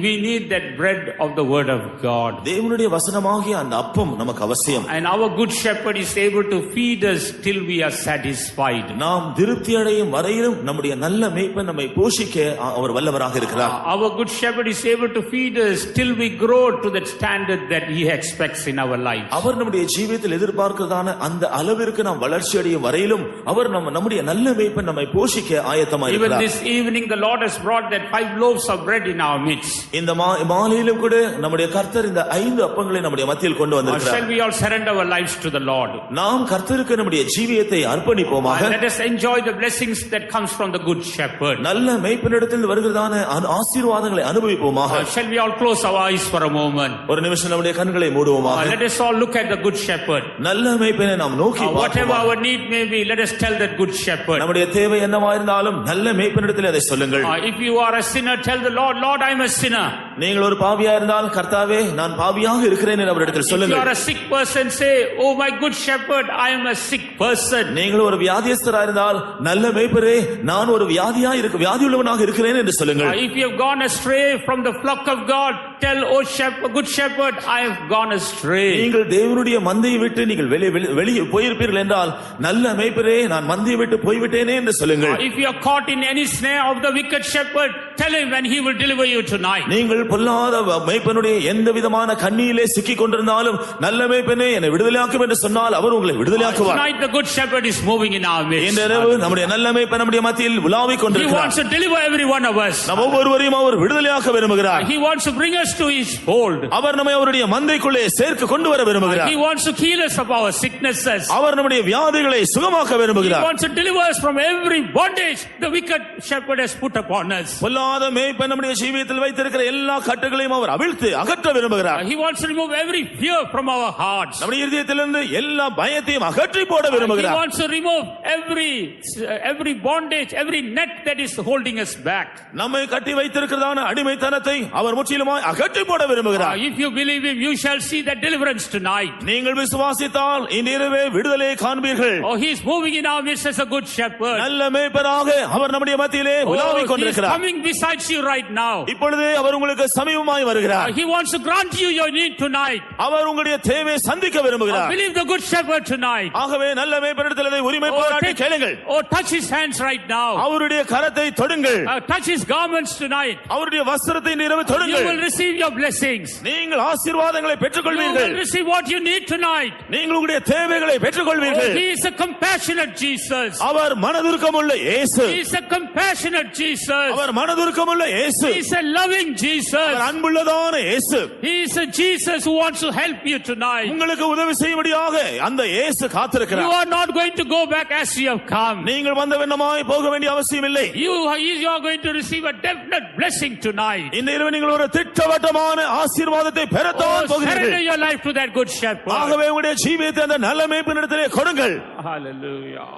We need that bread of the word of God. தேவனுடைய வசனமாகிய அந்த அப்பம் நமக்கு அவசியம். And our good shepherd is able to feed us till we are satisfied. நாம் திருப்தி அடையும் வரையிலும் நம்முடைய நல்ல மேய்ப்பன் நம்மை போஷிக்க அவர் வல்லவராக இருக்கிறார். Our good shepherd is able to feed us till we grow to that standard that he expects in our life. அவர் நம்முடைய ஜீவியத்தில் எதிர்பார்க்கிறதான அந்த அளவிற்கு நாம் வளர்ச்சி அடையும் வரையிலும் அவர் நம்முடைய நல்ல மேய்ப்பன் நம்மை போஷிக்க ஆயத்தமாக Even இருக்கிறார். this evening the Lord has brought that 5 loaves of bread in our midst. இந்த மாலையிலும் கூட நம்முடைய கர்த்தர் இந்த 5 அப்பங்களை நம்முடைய மத்தியில் கொண்டு வந்திருக்கிறார். Shall we all surrender our lives to the Lord? நாம் கர்த்தருக்கு நம்முடைய ஜீவியத்தை அர்ப்பணிப்போமாக. Let us enjoy the blessings that comes from the good shepherd. நல்ல மேய்ப்பனிடத்தில் வருகிறதான ஆசீர்வாதங்களை அனுபவிப்போமாக. Shall we all close our eyes for a moment? ஒரு நிமிஷம் நம்முடைய கண்களை மூடுவோமாக. Let us all look at the good shepherd. நல்ல மேய்ப்பனை நாம் நோக்கி Whatever our need may be, let us tell that good shepherd. நம்முடைய தேவை என்னவா இருந்தாலும் நல்ல மேய்ப்பனிடத்தில் அதை சொல்லுங்கள். If you are a sinner, tell the Lord, Lord, I am a sinner. நீங்கள் ஒரு பாவியா இருந்தால் கர்த்தாவே நான் பாவியாக இருக்கிறேன் என்று அவரிடத்தில் If you சொல்லுங்கள். are a sick person, say, oh my good shepherd, I am a sick person. நீங்கள் ஒரு வியாதியஸ்தரா இருந்தால் நல்ல மேய்ப்பரே நான் ஒரு வியாதியுள்ளவனாக இருக்கிறேன் என்று சொல்லுங்கள். If you have gone astray from the flock of God, tell, oh shepherd, good shepherd, I have gone astray. நீங்கள் தேவனுடைய மந்தையை விட்டு நீங்கள் வெளியே போயிருப்பீர்கள் என்றால் நல்ல மேய்ப்பரே நான் மந்தையை விட்டு போய்விட்டேனே என்று சொல்லுங்கள். If you are caught in any snare of the wicked shepherd, tell him when he will deliver you tonight. நீங்கள் பொல்லாத மேய்ப்பனுடைய எந்த விதமான கண்ணியிலே சிக்கிக் கொண்டிருந்தாலும் நல்ல மேய்ப்பனே என்னை விடுதலையாக்கும் என்று சொன்னால் அவர் உங்களை விடுதலையாக்குவார். Tonight the good shepherd is moving in our midst. இந்த இரவு நம்முடைய நல்ல மேய்ப்பன் நம்முடைய மத்தியில் உலாவிக் He கொண்டிருக்கிறார். wants to deliver every one of us. நம் ஒவ்வொருவரையும் அவர் விடுதலையாக்க விரும்புகிறார். He wants to bring us to his fold. அவர் நம்மை அவருடைய மந்தைக்குள்ளே சேர்க்க கொண்டு வர விரும்புகிறார். He wants to heal us of our sicknesses. அவர் நம்முடைய வியாதிகளை சுகமாக்க He விரும்புகிறார். wants to deliver us from every bondage the wicked shepherd has put upon us. பொல்லாத மேய்ப்பன் நம்முடைய ஜீவியத்தில் வைத்திருக்கிற எல்லா கட்டுகளையும் அவர் அவிழ்த்து அகற்ற விரும்புகிறார். He wants to remove every fear from our hearts. நம்முடைய இதயத்திலிருந்து எல்லா பயத்தையும் அகற்றி போட He விரும்புகிறார். wants to remove every bondage, every net that is holding us back. நம்மை கட்டி வைத்திருக்கிறதான அடிமைத்தனத்தை அவர் முற்றிலுமாய் அகற்றி போட விரும்புகிறார். If you believe him, you shall see that deliverance tonight. நீங்கள் விசுவாசித்தால் இன்றிரவே விடுதலை காண்பீர்கள். Oh, he is moving in our midst as a good shepherd. நல்ல மேய்ப்பராக அவர் நம்முடைய மத்தியிலே உலாவிக் He is கொண்டிருக்கிறார். coming beside you right now. இப்பொழுதே அவர் உங்களுக்கு சமீபமாய் வருகிறார். He wants to grant you your need tonight. அவர் உங்களுடைய தேவையை சந்திக்க விரும்புகிறார். Believe the good shepherd tonight. ஆகவே நல்ல மேய்ப்பனிடத்தில் அதை உரிமை பாராட்டி கேளுங்கள். Touch his hands right now. அவருடைய கரத்தை தொடுங்கள். Touch his garments tonight. அவருடைய வஸ்திரத்தை இரவு You தொடுங்கள். will receive your blessings. நீங்கள் ஆசீர்வாதங்களை You பெற்றுக்கொள்வீர்கள். will receive what you need tonight. நீங்கள் உங்களுடைய தேவைகளை பெற்றுக்கொள்வீர்கள். He is a compassionate Jesus. அவர் மனதுருக்கமுள்ள இயேசு. He is a compassionate Jesus. அவர் மனதுருக்கமுள்ள இயேசு. He is a loving Jesus. அவர் அன்புள்ளதான இயேசு. He is a Jesus who wants to help you tonight. உங்களுக்கு உதவி செய்யும்படியாக அந்த இயேசு You காத்திருக்கிறார். are not going to go back as you have come. நீங்கள் வந்த வண்ணமாய் போக வேண்டிய அவசியம் இல்லை. You are going to receive a definite blessing tonight. இந்த இரவு நீங்கள் ஒரு திட்டவட்டமான ஆசீர்வாதத்தை பெறத்தான் Surrender போகிறீர்கள். your life to that good shepherd. ஆகவே உங்களுடைய ஜீவியத்தை அந்த நல்ல மேய்ப்பனிடத்திலே கொடுங்கள். Hallelujah.